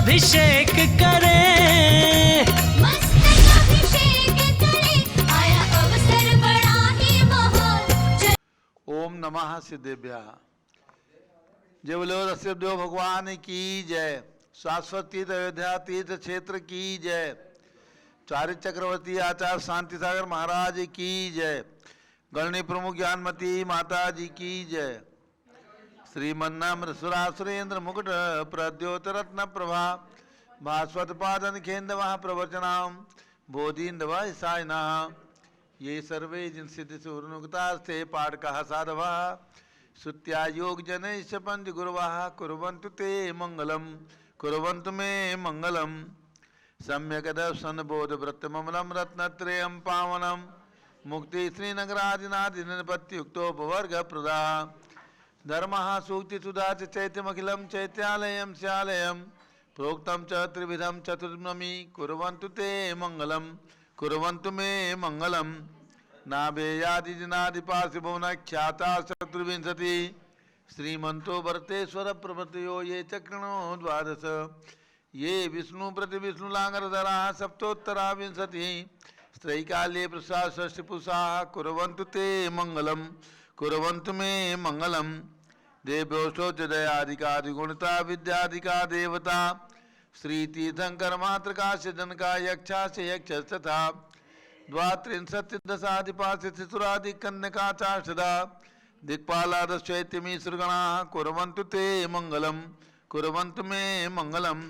अभिषेक करें, मस्तक अभिषेक करें, आया अवसर बड़ा ही महान। ओम नमः सिद्धेभ्यः। जय बोलो रसिकदेव भगवान की जय। शाश्वत तीर्थ अयोध्या तीर्थ क्षेत्र की जय। चारित्र चक्रवर्ती आचार्य शांति सागर महाराज की जय। गणनी प्रमुख ज्ञानमती माता जी की जय। श्रीमन्नाम सुरासुरेंद्र मुकुट प्रद्योत रत्न प्रभा भास्वत पादन खेन्द प्रवचनाम बोधिन्दव सायना ये सर्वे जिन सिद्धि सुरनुक्तास्ते पाठ कहा साधवा श्रुत्या योग जनैश्च पंच गुरुवाः कुर्वन्तु ते मंगलम कुर्वन्तु मे मंगलम सम्यक दर्शन बोध व्रत ममलम रत्नत्रयं पावनम मुक्ति श्रीनगरादिनादिनपत्युक्तोपवर्ग प्रदा धर्मः सूक्ति सुधा चैत्यमखिलं चैत्यालयं स्यालयं प्रोक्तं च त्रिविधं चतुर्नमी कुर्वन्तु ते मंगलम कुर्वन्तु मे मंगलम नाभेयादिजनादिपाशिभुवनख्याता चतुर्विंशति श्रीमंतो भरतेश्वर प्रभृतयो ये चक्रणो द्वादश ये विष्णु प्रति विष्णुलांगरधरा सप्तोत्तरा विंशति स्त्रैकाल्ये प्रसाद षष्टिपुषा कुर्वन्तु ते मंगलम कुर्वन्तु मे मंगलम देव्योष्टोच्चदयादिकादिगुणिता विद्यादिका देवता श्रीतीर्थंकर मातृका जनका यक्षा से यक्ष तथा द्वात्रिंशत्दशाधिपाशिशुरादिकन्यका चाषदा दिक्पालादश्चैत्यमी सुरगणाः कुर्वन्तु ते मंगलम कुर्वन्तु मे मंगलम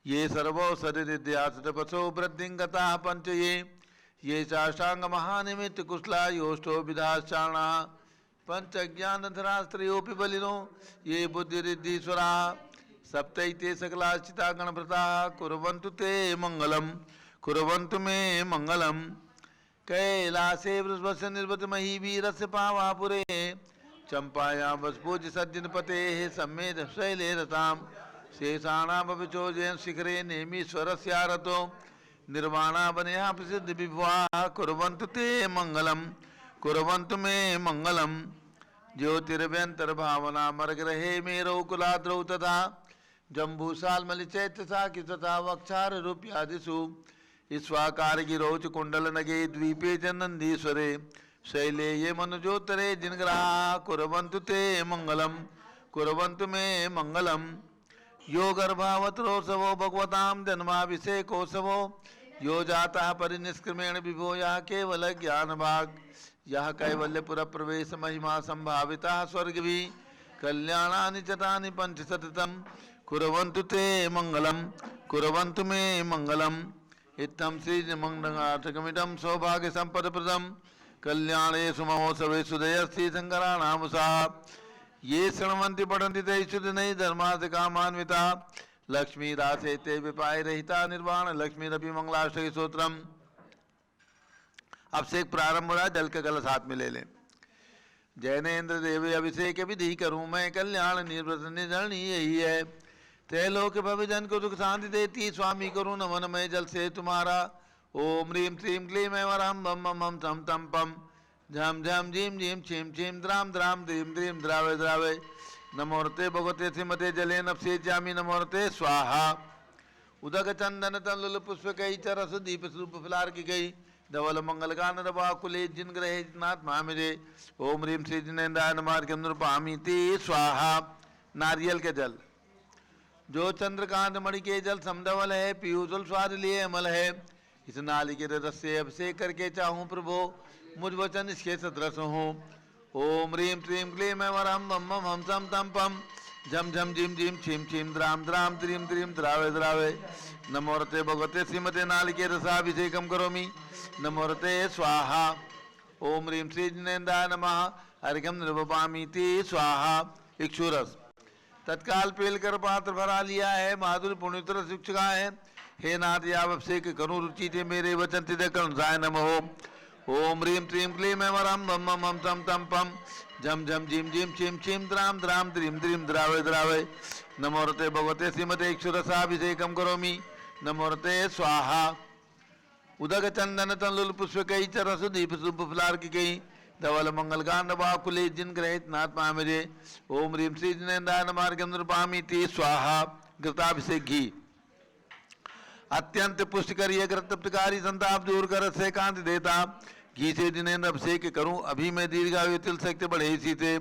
ये सर्वो सदिद्यासपसो वृद्धिंगताः पंच ये चाष्टांग महानिमित्त कुशला योष्टो विधाश्चारणा पंच ज्ञानधरास्त्रयोपि बलिनो ये बुद्धिरिद्धीश्वरा सप्तैते सकलाश्चिता गणव्रता कुर्वन्तु ते मंगलम कुर्वन्तु मे मंगलम कैलासे वृषभस्य निर्वत महीवीरस्य पावापुरे चंपायां वसपूज्य सज्जनपते सम्मेद शैले रतां शेषाणामपि चोजयन् शिखरे नेमीश्वरस्यारतो निर्वाणावनया प्रसिद्ध विभुवाः कुर्वन्तु ते मंगलम कुर्वन्तु मे मंगलम ज्योतिर्व्यंतर्भावना मर्गरहे मेरौ कुलाद्रौ तथा जम्बूसालमलिचैत्यसाखि तथा वक्षार रूप्यादिषु ईश्वाकार गिरोच कुंडल नगे द्वीपे च नंदीश्वरे शैले ये मनुजोत्तरे जिनग्रहा कुर्वन्तु ते मंगलम कुर्वन्तु मे मंगलम यो गर्भावतरोत्सवो भगवतां जन्माभिषेकोत्सवो यो जातः परिनिष्क्रमेण विभो यः केवल ज्ञान भाग यह कैवल्यपुर प्रवेश महिमा संभाविता स्वर्गभि कल्याणानि चतानि पंचशतम कुर्वन्तु ते मंगलम कुर्वन्तु मे मंगलम इत्थं श्रीमङ्गलाष्टकमिदं सौभाग्य संपदप्रदं कल्याणेषु महोत्सवेषु दयस्ति शङ्कराणामुषा ये शृण्वन्ति पठन्ति ते शुद्धनै धर्मार्थ कामान्विता लक्ष्मीदासे ते विपाय रहिता निर्वाण लक्ष्मीरपि मंगलाष्टक स्तोत्रम। अब से एक प्रारंभ हो रहा है, जल का कलश हाथ में ले लें। जैनेन्द्र देव अभिषेक विधि करूं मैं कल्याण निर्वृत निर्जरणी यही है त्रैलोक भविजन को दुख शांति देती स्वामी करूं नमन मैं जल से तुम्हारा ओम ह्रीं श्रीं क्लीं ऐं वरहं बम बम हम थम थम पम झम झम झीम झीम छीम छीम द्राम द्राम द्रीम द्रीम द्रावे द्रावे नमोरते भगवते श्रीमते जले नपसे जामी नमोरते स्वाहा उदक चंदन तलुल पुष्प कई चरस दीप स्वरूप फिलार की गई धवल मंगल गान रवाकुले जिन ग्रहे नाथ महामिरे ओम ह्रीं श्री जिनेन्द्राय नमः नृपामी ते स्वाहा। नारियल के जल जो चंद्रकांत मणि के जल समधवल है पीयूषल स्वाद लिए अमल है इस नाली के रस से अभिषेक करके चाहूँ प्रभो मुझ वचन इसके सदृश हूँ ओम ह्रीं श्रीं क्लीं ऐं वरहं बम बम हम सम तम पम झम झम झिम झिम छीम छीम द्राम द्राम द्रीम द्रीम द्रावे द्रावे नमोरते भगवते श्रीमते नालिके रसाभिषेकम करोमि नमोरते स्वाहा ओम ह्रीं श्री जिनेन्द्राय नमः अर्घ्यं निर्वपामि ते स्वाहा। इक्षुरस तत्काल पेल कर पात्र भरा लिया है माधुर पुण्यतर शिक्षका है हे नाथ याव अभिषेक करूँ रुचि थे मेरे वचन तिदय कर्णसाय नमः ओम ह्रीं श्रीं क्लीं ऐं वरहं बम बम हम तम तम पम झम झम झिम झिम छीम छीम द्राम द्राम द्रीम द्रीम द्रावे द्रावे नमोरते भगवते श्रीमते इक्षुरसाभिषेकम करोमि नमोरते स्वाहा। उदक चंदन तलुल पुष्प कई चरस दीप सुप फुलार की गई धवल मंगल गान कुले जिन ग्रहित नाथ मेरे ओम ह्रीं श्री जिनेन्द्राय नमः नृपामी ते स्वाहा। घृताभिषेक घी अत्यंत पुष्टिकारी है, तृप्तकारी, संताप दूर कर, से कांति देता। घी से जिनेन्द्र अभिषेक करूं, अभी मैं दीर्घायु तिल शक्ति बढ़े इसी से।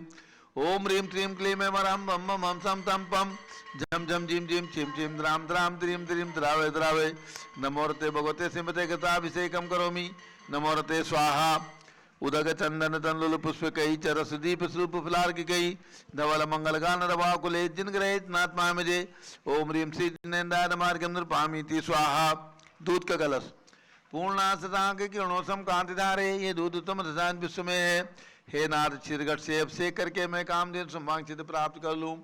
ओम ह्रीम क्लीम क्लीम मरम बम बम हम सम तम पम झम झम झिम झिम छिम छिम द्राम द्राम द्रीम द्रीम द्रावे द्रावे। नमोरते भगवते सिमते गताभिषेकम करोमि। नमोरते स्वाहा। उदक चंदन तंडुल पुष्प कई चरस दीप स्वरूप फुलार की कई धवल मंगल गान रवा कुले जिन ग्रहित नात्मा मजे। ओम ह्रीम श्री जिनेन्द्राय नमः पामीति स्वाहा। दूध का कलश पूर्णासतांक किरणों सम कांति धारे, ये दूध उत्तम रसायन विश्व में है। हे नाथ चिरगट से अभिषेक करके मैं कामधेनु संवांक्षित प्राप्त कर लूं।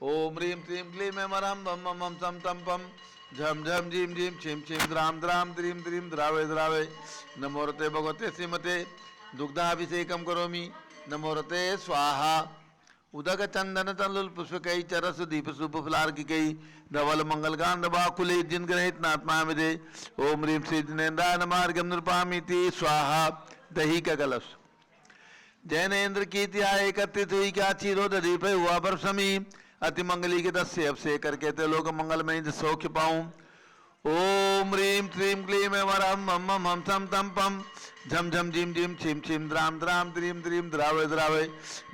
ओम ह्रीम क्लीम क्लीम मरम बम बम हम सम तम पम झम झम झिम झिम छिम छिम द्राम द्राम द्रीम द्रीम द्रावे द्रावे। नमोरते भगवते श्रीमते दुग्धाभिषेकम करोमि। नमोरते स्वाहा। उदक चंदन तंडुल पुष्प कई चरस दीप सुप फुलार की कई धवल मंगल गान कुले जिन ग्रहित नात्मा दे। ओम ह्रीम श्री जिनेन्द्राय नमः नृपामीति स्वाहा। दही का कलश जैनेन्द्र की त्या एकत्रित हुई क्या चीरो दीप हुआ बरसमी। अति मंगली के 10 से अभिषेक करके ते लोग मंगलमय सौख्य पाऊं। ओम ह्रीम क्लीम क्लीम वरम मम मम सम तम पम झम झम झिम झिम छिम छिम द्राम द्राम द्रीम द्रीम द्रावे द्रावे।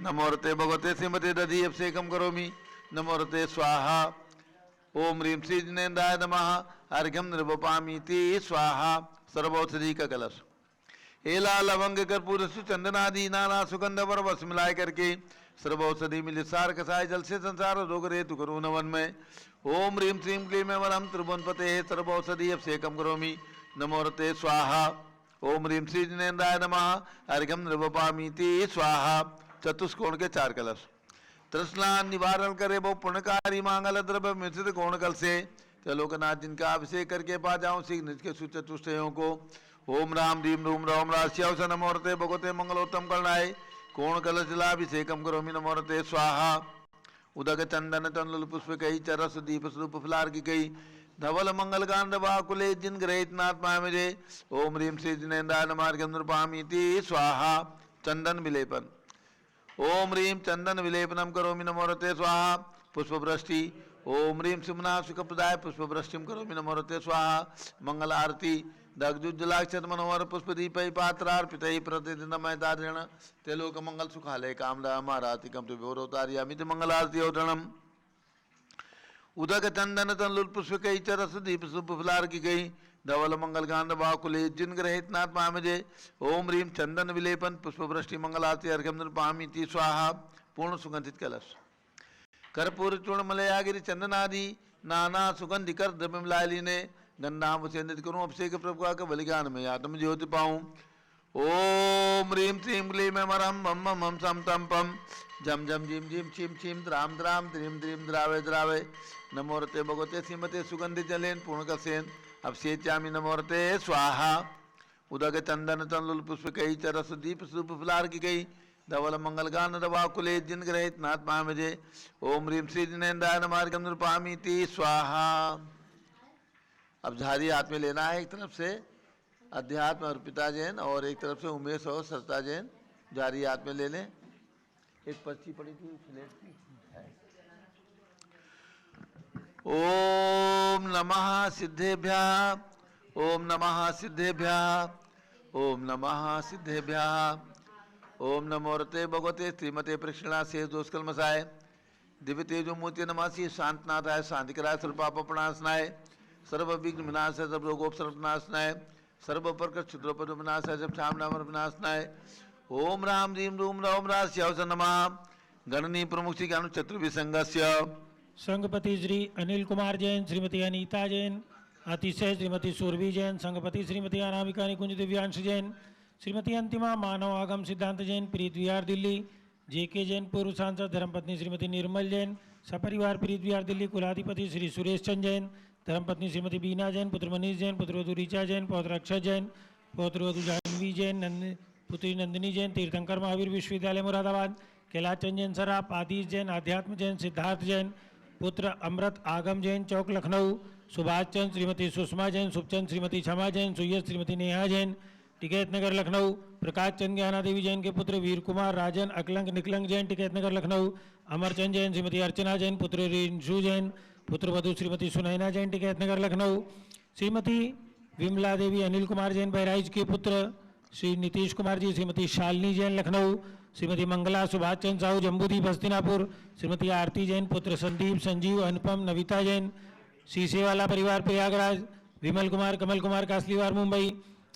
नमोरते भगवते श्रीमते दधि अभिषेकम करोमि। नमोरते स्वाहा। ओम ह्रीम श्री जिनेन्द्राय नमः अर्घ्यम नृपामीति स्वाहा। सर्वौषधि का कलश एला लवंग कर्पूर चंदन आदि नाना सुगंध वर वस मिलाए करके सर्वौषधि मिले सार कसाय जल से संसार रोग रेतु करो नवन में। ओम ह्रीम श्रीम क्लीम वरम त्रिभुवनपते सर्वौषधि अभिषेकम करोमि। नमोरते स्वाहा। ओम ह्रीम श्री जिनेन्द्राय नमः अर्घ्यम नृपामीति स्वाहा। चतुष्कोण के 4 कलश तृष्णा निवारण करे वो पुण्यकारी मांगल द्रव्य मिश्रित कोण कल से लोकनाथ जिनका अभिषेक करके पा जाऊं शीघ्र निज के सुचतुष्टयों को। ओम राम रीम रूम राम राश्यावस नमोरते भगवते मंगलोत्तम करणाय कोण कलश जलाभिषेकम करोमि। नमोरते स्वाहा। उदक चंदन तंडुल पुष्प कई चरस दीप स्वरूप फुलार की कई धवल मंगल गान कुले जिन ग्रहित नात्मा मजे। ओम ह्रीम श्री जिनेन्द्राय नमः नृपामीति स्वाहा। चंदन विलेपन ओम ह्रीम चंदन विलेपनम करोमि। नमोरते स्वाहा। पुष्पवृष्टि ओम ह्रीम सुमना सुखप्रदाय पुष्पवृष्टिम करोमि। नमोरते स्वाहा। मंगल आरती दग्धुज्जलाक्षत मनोहर पुष्पदीपै पात्रार्पितै प्रतिदिनमयदारेण ते लोक मंगल सुखालय कामदा महारातिकम विभोरोतार्यामि ते मंगल आरती औतणम। उदक चंदन तंडुल पुष्प कई चरस दीप सुप फुलार की गई धवल मंगल गान कुले जिन ग्रहित नात्मा मजे। ओम ह्रीम चंदन विलेपन पुष्पवृष्टि मंगल आरती अर्घ्यम नृपामीति स्वाहा। पूर्ण सुगंधित कलश कर्पूर चूर्ण मलयागिरी चंदन आदि नाना सुगंधि कर द्रव्य मिलायली ने गंधाम से नित करूं अभिषेक प्रभु का बलिदान में आत्म ज्योति पाऊं। ओम ह्रीम श्रीम क्लीम मरम बम बम हम सम तम पम झम झम झिम झिम छिम छिम द्राम द्राम द्रीम द्रीम द्रावे द्रावे। नमोरते भगवते श्रीमते सुगंधि जलेन पूर्ण कसेन अभिषेच्यामि। नमोरते स्वाहा। उदक चंदन तंडुल पुष्प कई चरस दीप स्वरूप फुलार की गई धवल मंगल गान कुले जिन ग्रहित नात्मा मजे। ओम ह्रीम श्री जिनेन्द्राय नमः नृपामीति स्वाहा। अब झारी हाथ में लेना है, एक तरफ से अध्यात्म अर्पिता जैन और एक तरफ से उमेश और सरता जैन। झारी हाथ में ले लें। एक पर्ची पड़ी थी प्लेट की है। ओम नमः सिद्धेभ्यः। ओम नमः सिद्धेभ्यः। ओम नमः सिद्धेभ्यः। ओम नमोरते भगवते श्रीमते प्रक्षिणा से दोषकलमसाय दिव्य तेजो मूर्ति नमासी शांतनाथाय शांतिकराय सर्वपापप्रणाशनाय सर्व विघ्न विनाशाय सर्व रोगोपसर्पनाशनाय सर्व प्रकृत क्षुद्रोपद विनाशाय सब क्षामनामर विनाशनाय। ओम राम रीम रूम राम राश्यावस नमः। गणनी प्रमुख श्री ज्ञान चतुर्विसंगस्य संघपति श्री अनिल कुमार जैन, श्रीमती अनीता जैन, अतिशय श्रीमती सुरभि जैन, संघपति श्रीमती अनामिका निकुंज दिव्यांश जैन, श्रीमती अंतिमा मानव आगम सिद्धांत जैन, प्रीत विहार दिल्ली, जेके जैन, पूर्व सांसद धर्मपत्नी श्रीमती निर्मल जैन, सपरिवार प्रीत विहार दिल्ली, कुलाधिपति श्री सुरेश चंद जैन, धर्मपत्नी श्रीमती बीना जैन, पुत्र मनीष जैन, पुत्रवधु ऋचा जैन, पौत्र अक्षय जैन, पौत्रवधु जाह्नवी जैन, पुत्री नंदिनी जैन, तीर्थंकर महावीर विश्वविद्यालय मुरादाबाद, कैलाश चंद जैन सराफ, आदिश जैन, आध्यात्म जैन, सिद्धार्थ जैन, पुत्र अमृत आगम जैन, चौक लखनऊ, सुभाष चंद, श्रीमती सुषमा जैन, सुखचंद, श्रीमती क्षमा जैन, सुयस, श्रीमती नेहा जैन, टिकैत नगर लखनऊ, प्रकाश चंद ज्ञाना देवी जैन के पुत्र वीर कुमार राजन, अकलंग निकलंग जैन, टिकैत नगर लखनऊ, अमरचंद जैन, श्रीमती अर्चना जैन, पुत्र रिंशु जैन, पुत्रवधु श्रीमती सुनैना जैन टिकैत नगर लखनऊ, श्रीमती विमला देवी अनिल कुमार जैन बहराइच के पुत्र श्री नीतीश कुमार जी, श्रीमती शालिनी जैन लखनऊ, श्रीमती मंगला सुभाष चंद्र साहू जम्बूदीप हस्तिनापुर, श्रीमती आरती जैन पुत्र संदीप संजीव अनुपम नविता जैन सीसेवाला परिवार प्रयागराज, विमल कुमार कमल कुमार कासलीवार मुंबई,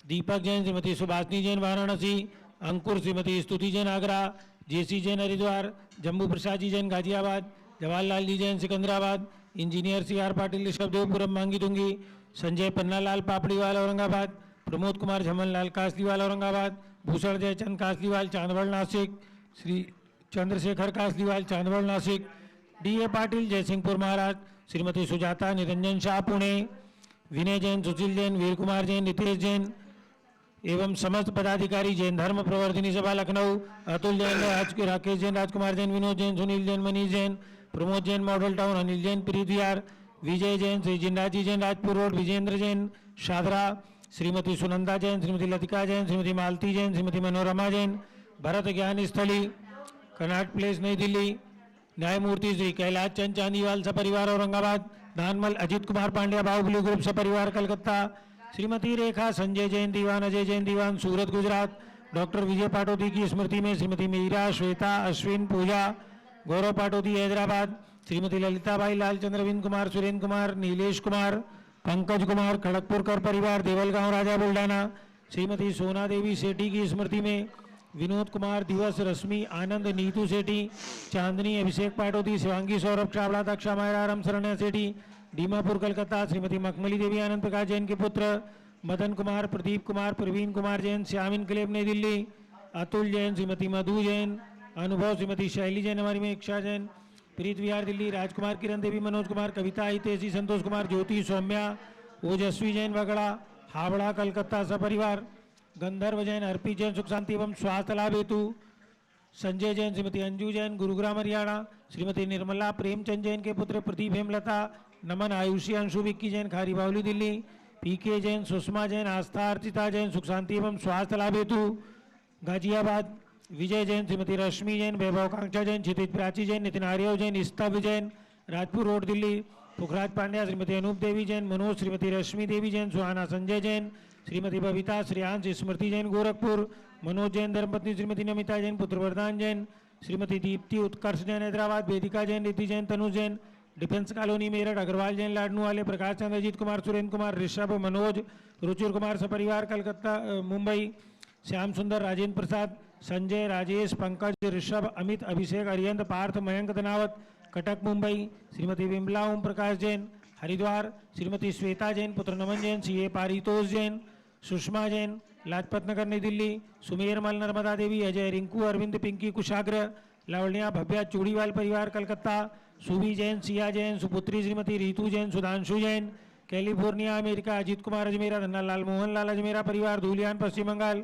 दीपक Jain Shrimati Subhashini Jain Varanasi, Ankur Shrimati Stuti Jain Agra, J C Jain Haridwar, Jambu Prasad ji Jain Ghaziabad, Jawaharlal ji Jain Secunderabad, engineer C R Patil Rishabhdevpuram Mangi Tungi, Sanjay Pannalal Papdiwal Aurangabad, Pramod Kumar Jhamanlal Kasliwal Aurangabad, Bhushan Jaichand Kasliwal Chandwad Nashik, Shri Chandrashekhar Kasliwal Chandwad Nashik, D A. Patil Jaysingpur महाराज, श्रीमती सुजाता निरंजन शाह पुणे, विनय जैन सुशील जैन वीर कुमार जैन नितेश जैन एवं समस्त पदाधिकारी जैन धर्म प्रवर्धिनी सभा लखनऊ, अतुल जैन राकेश जैन राजकुमार जैन विनोद जैन सुनील जैन मनीष जैन प्रमोद जैन मॉडल टाउन अनिल जैन प्रीत विहार, विजय जैन श्री जिंदाजी जैन राजपुर रोड, विजेंद्र जैन शादरा, श्रीमती सुनंदा जैन श्रीमती लतिका जैन श्रीमती मालती जैन श्रीमती मनोरमा जैन भरत ज्ञान स्थली कनाट प्लेस नई दिल्ली, न्यायमूर्ति श्री कैलाश चंद चांदीवाल सपरिवार औरंगाबाद, दानमल अजित कुमार पांड्या बाहुबली ग्रुप सपरिवार कलकत्ता, श्रीमती रेखा संजय जैन दीवान अजय जैन दीवान सूरत गुजरात, डॉक्टर विजय पाटोदी की स्मृति में श्रीमती मीरा श्वेता अश्विन पूजा गौरव पाटोदी हैदराबाद, श्रीमती ललिताबाई लालचंद्र अरविंद कुमार सुरेंद्र कुमार नीलेश कुमार पंकज कुमार खड़गपुरकर परिवार देवलगांव राजा बुल्ढाना, श्रीमती सोना देवी सेठी की स्मृति में विनोद कुमार दिवस रश्मि आनंद नीतू सेठी चांदनी अभिषेक पाटोदी शिवांगी सौरभ चावड़ा दक्षा मायरा राम शरण्य सेठी डीमापुर कलकत्ता, श्रीमती मखमली देवी आनंद प्रकाश जैन के पुत्र मदन कुमार प्रदीप कुमार प्रवीण कुमार जैन श्याम इनकलेब नई दिल्ली, अतुल जैन श्रीमती मधु जैन अनुभव श्रीमती शैली जैन हमारी में इक्षा जैन प्रीत विहार दिल्ली, राजकुमार किरण देवी मनोज कुमार कविता हितेशी संतोष कुमार ज्योति सौम्या ओजस्वी जैन बगड़ा हावड़ा कलकत्ता सपरिवार, गंधर्व जैन अर्पी जैन सुख शांति एवं स्वास्थ्य लाभ हेतु, संजय जैन श्रीमती अंजू जैन गुरुग्राम हरियाणा, श्रीमती निर्मला प्रेमचंद जैन के पुत्र प्रदीप हेमलता नमन आयुषी अंशु विक्की जैन खारी बावली दिल्ली, पीके जैन सुषमा जैन आस्था अर्चिता जैन सुख शांति एवं स्वास्थ्य लाभ हेतु गाजियाबाद, विजय जैन श्रीमती रश्मि जैन वैभव कांक्षा जैन क्षितिज प्राची जैन नितिन आर्यव जैन स्तव जैन राजपुर रोड दिल्ली, पुखराज पांड्या श्रीमती अनूप देवी जैन मनोज श्रीमती रश्मि देवी जैन सुहाना संजय जैन श्रीमती बबीता श्रेयांश स्मृति जैन गोरखपुर, मनोज जैन धर्मपत्नी श्रीमती नमिता जैन पुत्र वरदान जैन, श्रीमती दीप्ति उत्कर्ष जैन हैदराबाद, वेदिका जैन रीति जैन तनुज जैन डिफेंस कॉलोनी मेरठ, अग्रवाल जैन लाडनू वाले, प्रकाश चंद्र अजीत कुमार सुरेंद्र कुमार ऋषभ मनोज रुचिर कुमार सपरिवार कलकत्ता मुंबई, श्याम सुंदर राजेंद्र प्रसाद संजय राजेश पंकज ऋषभ अमित अभिषेक अरियंत पार्थ मयंक धनावत कटक मुंबई, श्रीमती विमला ओम प्रकाश जैन हरिद्वार, श्रीमती श्वेता जैन पुत्र नमन जैन सीए पारितोष जैन सुषमा जैन लाजपत नगर नई दिल्ली, सुमेर मल नर्मदा देवी अजय रिंकू अरविंद पिंकी कुशाग्र लावण्या भव्या चूड़ीवाल परिवार कलकत्ता, सुभी जैन सिया जैन सुपुत्री श्रीमती रीतू जैन सुधांशु जैन कैलिफोर्निया अमेरिका, अजीत कुमार अजमेरा धन्नालाल मोहन लाल अजमेरा परिवार धूलियान पश्चिम बंगाल,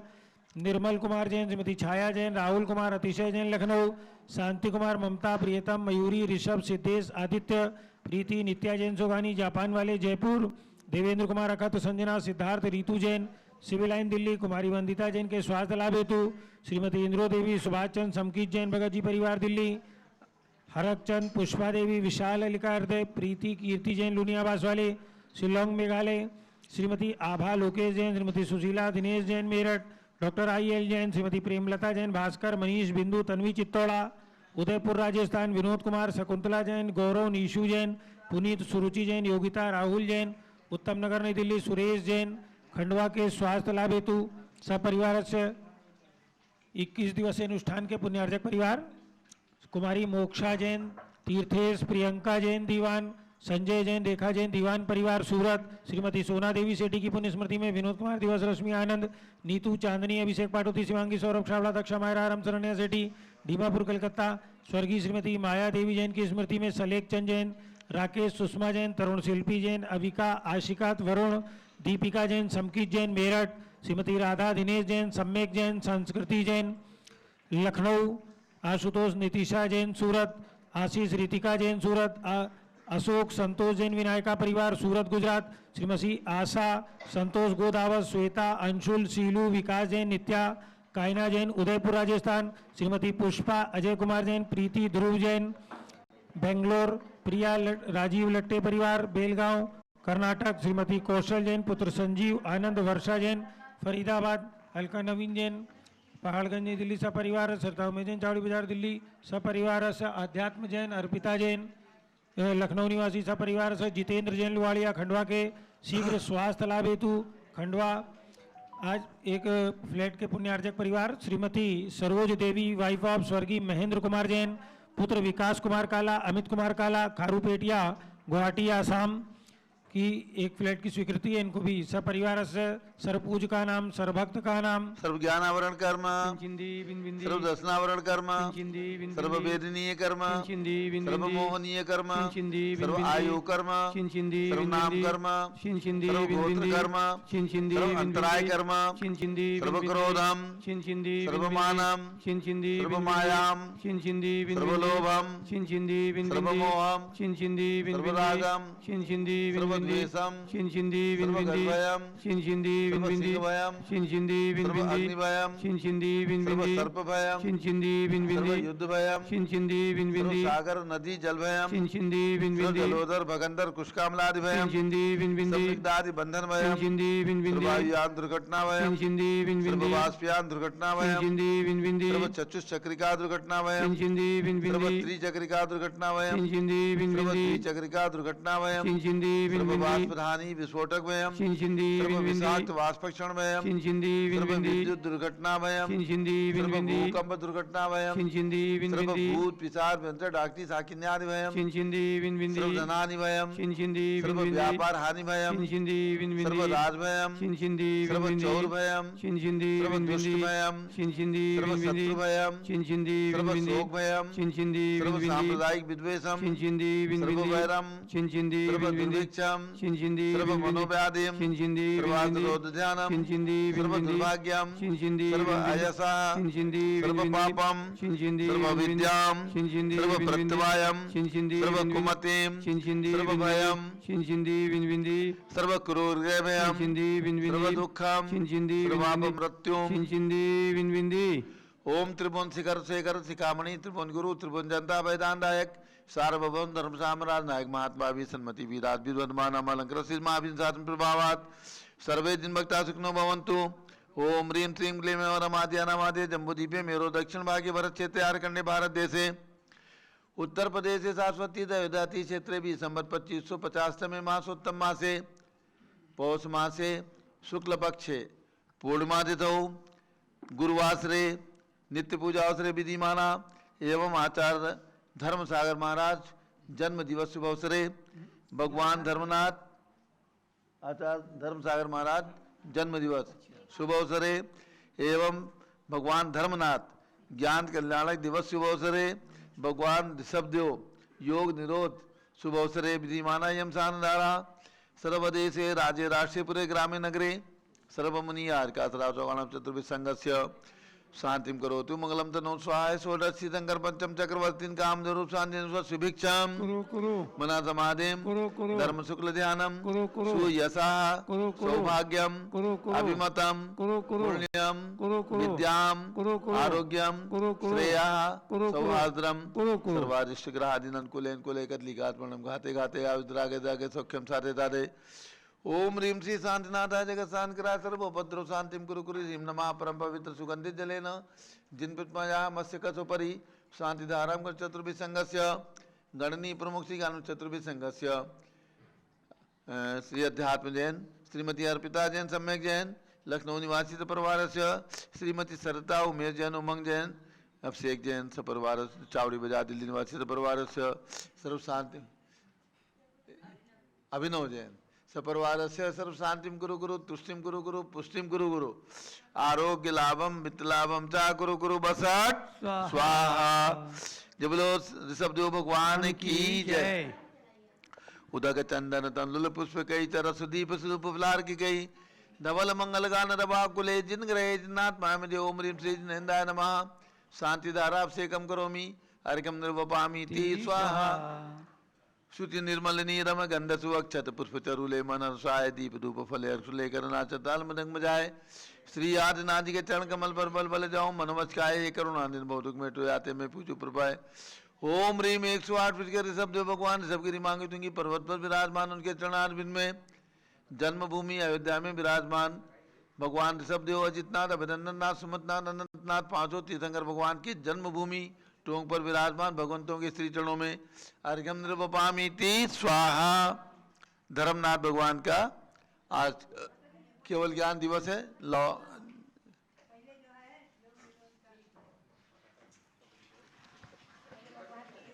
निर्मल कुमार जैन श्रीमती छाया जैन राहुल कुमार अतिशय जैन लखनऊ, शांति कुमार ममता प्रियतम मयूरी ऋषभ सिद्धेश आदित्य प्रीति नित्या जैन सोगानी जापान वाले जयपुर, देवेंद्र कुमार अखत संजना सिद्धार्थ रीतू जैन सिविल लाइन दिल्ली, कुमारी वंदिता जैन के स्वास्थ्य लाभ हेतु श्रीमती इंद्रो देवी सुभाष चंद समकीत जैन भगत जी परिवार दिल्ली, हरक चंद पुष्पा देवी विशाल अलिका हृदय प्रीति कीर्ति जैन लुनियाबास वाले शिलोंग मेघालय, श्रीमती आभा लोकेश जैन श्रीमती सुशीला दिनेश जैन मेरठ, डॉक्टर आई.एल. जैन श्रीमती प्रेमलता जैन भास्कर मनीष बिंदु तन्वी चित्तौड़ा, उदयपुर राजस्थान विनोद कुमार शकुंतला जैन गौरव नीशू जैन पुनीत सुरुचि जैन योगिता राहुल जैन, उत्तम नगर नई दिल्ली सुरेश जैन खंडवा के स्वास्थ्य लाभ हेतु सपरिवार से 21 दिवसीय अनुष्ठान के पुण्यार्जक परिवार, कुमारी मोक्षा जैन तीर्थेश प्रियंका जैन दीवान संजय जैन रेखा जैन दीवान परिवार सूरत, श्रीमती सोना देवी सेठी की पुण्य स्मृति में विनोद कुमार दिवस रश्मि आनंद नीतू चांदनी अभिषेक पाटोती शिवांगी सौरभ छावड़ा दक्षा मायरा राम शरण्य सेठी डीमापुर कलकत्ता, स्वर्गीय श्रीमती माया देवी जैन की स्मृति में सलेख चंद जैन राकेश सुषमा जैन तरुण शिल्पी जैन अविका आशिकात वरुण दीपिका जैन समकीत जैन मेरठ, श्रीमती राधा दिनेश जैन सम्यक जैन संस्कृति जैन लखनऊ, आशुतोष नितिशा जैन सूरत, आशीष रितिका जैन सूरत, अशोक संतोष जैन विनायका परिवार सूरत गुजरात, श्रीमती आशा संतोष गोदावत श्वेता अंशुल सीलू विकास जैन नित्या कायना जैन उदयपुर राजस्थान, श्रीमती पुष्पा अजय कुमार जैन प्रीति ध्रुव जैन बेंगलोर प्रिया राजीव लट्टे परिवार बेलगांव कर्नाटक श्रीमती कौशल जैन पुत्र संजीव आनंद वर्षा जैन फरीदाबाद अलका नवीन जैन पहाड़गंज नई दिल्ली सपरिवार सरताव में जैन चावड़ी बाजार दिल्ली सपरिवार अध्यात्म जैन अर्पिता जैन लखनऊ निवासी सपरिवार जितेंद्र जैन लुवाड़िया खंडवा के शीघ्र स्वास्थ्य लाभ हेतु खंडवा। आज एक फ्लैट के पुण्यार्जक परिवार श्रीमती सरोज देवी वाइफ ऑफ स्वर्गीय महेंद्र कुमार जैन पुत्र विकास कुमार काला अमित कुमार काला खारूपेटिया गुवाहाटी आसाम की एक फ्लैट की स्वीकृति है। इनको भी सपरिवार से सर्वपूज का नाम सर्वभक्त का नाम सर्व ज्ञानावरण कर्म चिंदी बिंदी सर्व दर्शनावरण कर्म चिंदी बिंदी सर्व वेदनीय कर्म चिंदी बिंदी सर्व मोहनीय कर्म चिंदी सर्व आयु कर्म चिंदी सर्व नाम कर्म चिंदी सर्व गोत्र कर्म चिंदी सर्व अंतराय कर्म चिंदी सर्व क्रोधम चिंदी सर्व मानम चिंदी सर्व मायाम चिंदी सर्व लोभम चिंदी सर्व मोहम चिंदी सर्व रागम चिंदी सर्व द्वेषम चिंदी सर्व गर्भयम चिंदी सर्व सिंहभयम चिंदी सर्व अग्निभयम चिंदी सर्व सर्पभयम चिंदी सर्व युद्धभयम चिंदी सर्व सागर नदी जलभयम चिंदी सर्व जलोदर भगंदर कुशकामलादिभयम सर्वदादि बंधन भयम सर्वायुयान दुर्घटना भयम सर्व वाष्पयान दुर्घटना भयम सर्व चतुष्चक्रिका दुर्घटना भयम सर्व त्रिचक्रिका दुर्घटना भयम सर्व त्रिचक्रिका दुर्घटना भयम सर्व वाष्पधानी विस्फोटक भयम सर्व विषाक्त वाष्पक्षण भयम सर्व विद्युत दुर्घटना भयम सर्व भूकंप दुर्घटना भयम सर्व भूत पिशाच व्यंतर डाकटी साकिन्यादि भयम सर्व धनानि भयम सर्व व्यापार हानि भयम सर्व राज भयम सर्व चौर भयम सर्व दुष्ट भयम सर्व शत्रु भयम सर्व शोक भयम सर्व सांप्रदायिक विद्वेषम सर्व वैरम सर्व दुर्भिक्षम सर्व मनोव्याधिम सर्वार्धरोधध्यानम सर्व दुर्भाग्यम सर्व अयसा सर्व पापम सर्व विद्याम सर्व प्रत्यवायम सर्व कुमतिम सर्व भयम सर्व क्रूरभयम सर्व दुःखम सर्वाप मृत्युम ओम त्रिभुवन शिखर शेखर शिखामणि त्रिभुवन गुरु त्रिभुवन जनता वेदांतायक सार्वभौम धर्म साम्राज्य नायक महात्मा भी सन्मति वीराज विद्वमान अलंकृत सिद्धात्म प्रभावात सर्वे दिन भक्ता सुखनो भवन्तु। ओम ह्रीं श्रीं क्लीं रमाद्या नमादे जम्बूद्वीपे मेरो दक्षिण भागे भरत क्षेत्रे आर्कण्डे भारत देशे उत्तर प्रदेशे सरस्वती दयोदयाति क्षेत्रे भी संवत् 2550 मासोत्तम मासे पौष मासे शुक्ल पक्षे पूर्णिमातिथौ गुरुवासरे नित्य पूजा अवसरे विधिमाना एवं आचार्य धर्म सागर महाराज जन्म दिवस शुभ अवसरे भगवान धर्मनाथ आचार्य धर्म सागर महाराज जन्म दिवस शुभ अवसरे एवं भगवान धर्मनाथ ज्ञान कल्याणक दिवस शुभ अवसरे भगवान ऋषभदेव योग निरोध शुभ अवसरे विधिमाना यम सानधारा सर्वदेशे राज्य राष्ट्रीयपुरे ग्रामे नगरे सर्वमुनि आर्कासराव चौगाणम चतुर्भिः संघस्य शांतिम करोतु मंगलम तनो स्वाहाय षोडशी शंकर पंचम चक्रवर्तीन काम जरूप शांति सुभिक्षम मना समाधिम धर्म शुक्ल ध्यानम सुयसा सौभाग्यम अभिमतम पुण्यम विद्याम आरोग्यम श्रेया सौहार्द्रम सर्वादिष्ट ग्रहादीन कुलेन कुले कदलिकात्मनम घाते घाते आयुद्रागे जागे सौख्यम साधे साधे ओम ह्रीं श्री शांतिनाथाय जगत शांतिकराय सर्वोपद्रव शांतिम कुरु कुरु ह्रीं नमः परम पवित्र सुगंधित जलेन जिन पद्मया मत्स्य कसोपरि शांतिधारां कर चतुर्भिः संघस्य गणनी प्रमुख श्री गानु चतुर्भिः संघस्य श्री अध्यात्म जैन श्रीमती अर्पिता जैन सम्यक जैन लखनऊ निवासी परिवारस्य श्रीमती सरता उमेश जैन उमंग जैन अभिषेक जैन सपरिवार चावड़ी बाजार दिल्ली निवासी परिवारस्य सर्व शांति अभिनव जैन सपरिवारस्य सर्व शांतिम कुरु कुरु तुष्टिम कुरु कुरु पुष्टिम कुरु कुरु आरोग्य लाभम वित्त लाभम चा कुरु कुरु बसट स्वाहा जय बोलो ऋषभदेव भगवान की जय। उदक चंदन तंदुल पुष्प कई तरस दीप स्वरूप फलार की कई धवल मंगल गान रवा कुले जिन ग्रहे जिन्नाथ मामि ओम ह्रीं श्री जिनेन्द्राय नमः शांति धारा अभिषेकम करोमि अर्घ्यम निर्वपामि ती स्वाहा श्रुति निर्मल नीरम गंध सुअक्षत पुष्प चरुले मन अनुसाय दीप धूप फले अर्षुले करनाचताल मृदंग बजाए श्री आदिनादि के चरण कमल पर बल बल जाऊं मनवचकाय हे करुणा निर्भव दुख मेटो याते में पूजो प्रभाए ओम रीम 108 फिर के ऋषभ देव भगवान ऋषभ गिरी मांगे तुंगी पर्वत पर विराजमान उनके चरणारविंद में जन्मभूमि अयोध्या में विराजमान भगवान ऋषभ देव अजितनाथ अभिनंदन नाथ सुमतनाथ अनंतनाथ पांचों तीर्थंकर भगवान की जन्मभूमि टोंक पर विराजमान भगवंतों के श्री चरणों में अर्घ्यम नृपपामीति स्वाहा। धर्मनाथ भगवान का आज केवल ज्ञान दिवस है। लौ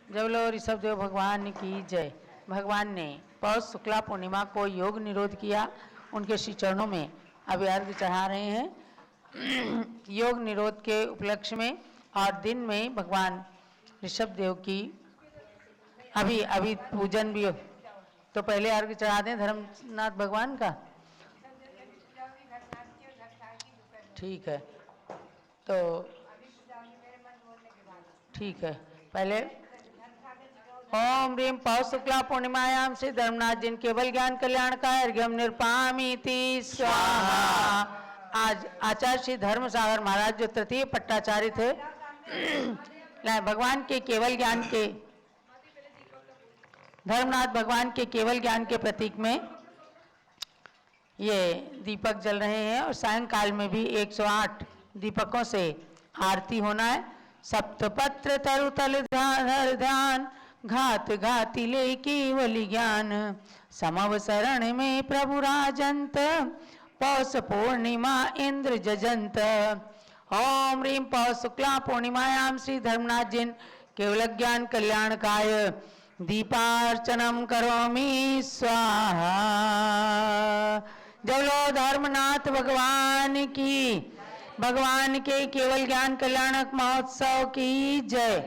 जब लो ऋषभदेव भगवान की जय। भगवान ने पौष शुक्ला पूर्णिमा को योग निरोध किया, उनके श्री चरणों में अभी अर्घ्य चढ़ा रहे हैं। योग निरोध के उपलक्ष्य में और दिन में भगवान ऋषभदेव की अभी अभी पूजन भी हो, तो पहले अर्घ्य चढ़ा दें धर्मनाथ भगवान का। ठीक है, तो ठीक है, पहले ओम ह्रीम पौष शुक्ला पूर्णिमायाम श्री धर्मनाथ जिन केवल ज्ञान कल्याण का अर्घ्यम निरपामीति स्वाहा। आज आचार्य श्री धर्म सागर महाराज जो तृतीय पट्टाचार्य थे, भगवान के केवल ज्ञान के धर्मनाथ भगवान के केवल ज्ञान के प्रतीक में ये दीपक जल रहे हैं और सायंकाल में भी 108 दीपकों से आरती होना है। सप्तपत्र तरु तल ध्यान घात घाति ले केवल ज्ञान समवसरण में प्रभु राजंत पौष पूर्णिमा इंद्र जजंत। ओम ह्रीम पौष शुक्ला पूर्णिमायाम श्री धर्मनाथ जिन केवल ज्ञान कल्याणकाय दीपार्चनम करोमि स्वाहा। जब लो धर्मनाथ भगवान की, भगवान के केवल ज्ञान कल्याणक महोत्सव की जय।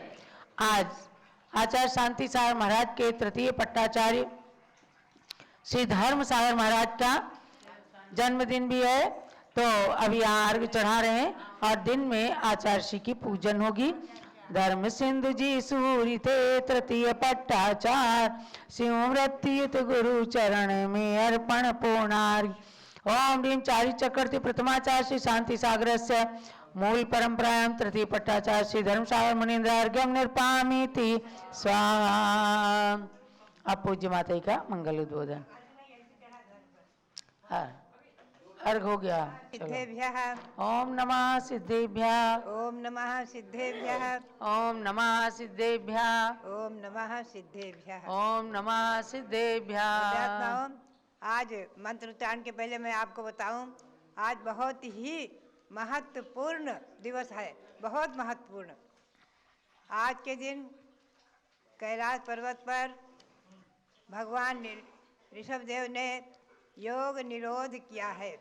आज आचार्य शांति सागर महाराज के तृतीय पट्टाचार्य श्री धर्म सागर महाराज का जन्मदिन भी है, तो अभी यहाँ अर्घ्य चढ़ा रहे हैं और दिन में आचार्य श्री की पूजन होगी। धर्म सिंधु जी सूरी थे तृतीय पट्टाचार शिव मृत्युत गुरु चरण में अर्पण पूर्णार्घ्य। ओम ह्रीम चारि चक्रवर्ती प्रथमाचार्य श्री शांति सागर से मूल परंपरायाम तृतीय पट्टाचार्य श्री धर्म सागर मुनीन्द्र अर्घ्यम निरपामीति स्वाहा। अब पूज्य माता का मंगल उद्बोधन। अर्घ हो गया। सिद्धेभ्यः ओम नमः सिद्धेभ्यः। ओम नमः सिद्धेभ्यः। ओम नमः सिद्धेभ्यः। ओम नमः सिद्धेभ्यः। ओम नमः सिद्धेभ्यः। अध्यात्माओं, आज मंत्र उच्चारण के पहले मैं आपको बताऊं, आज बहुत ही महत्वपूर्ण दिवस है, बहुत महत्वपूर्ण। आज के दिन कैलाश पर्वत पर भगवान ऋषभदेव ने योग निरोध किया है।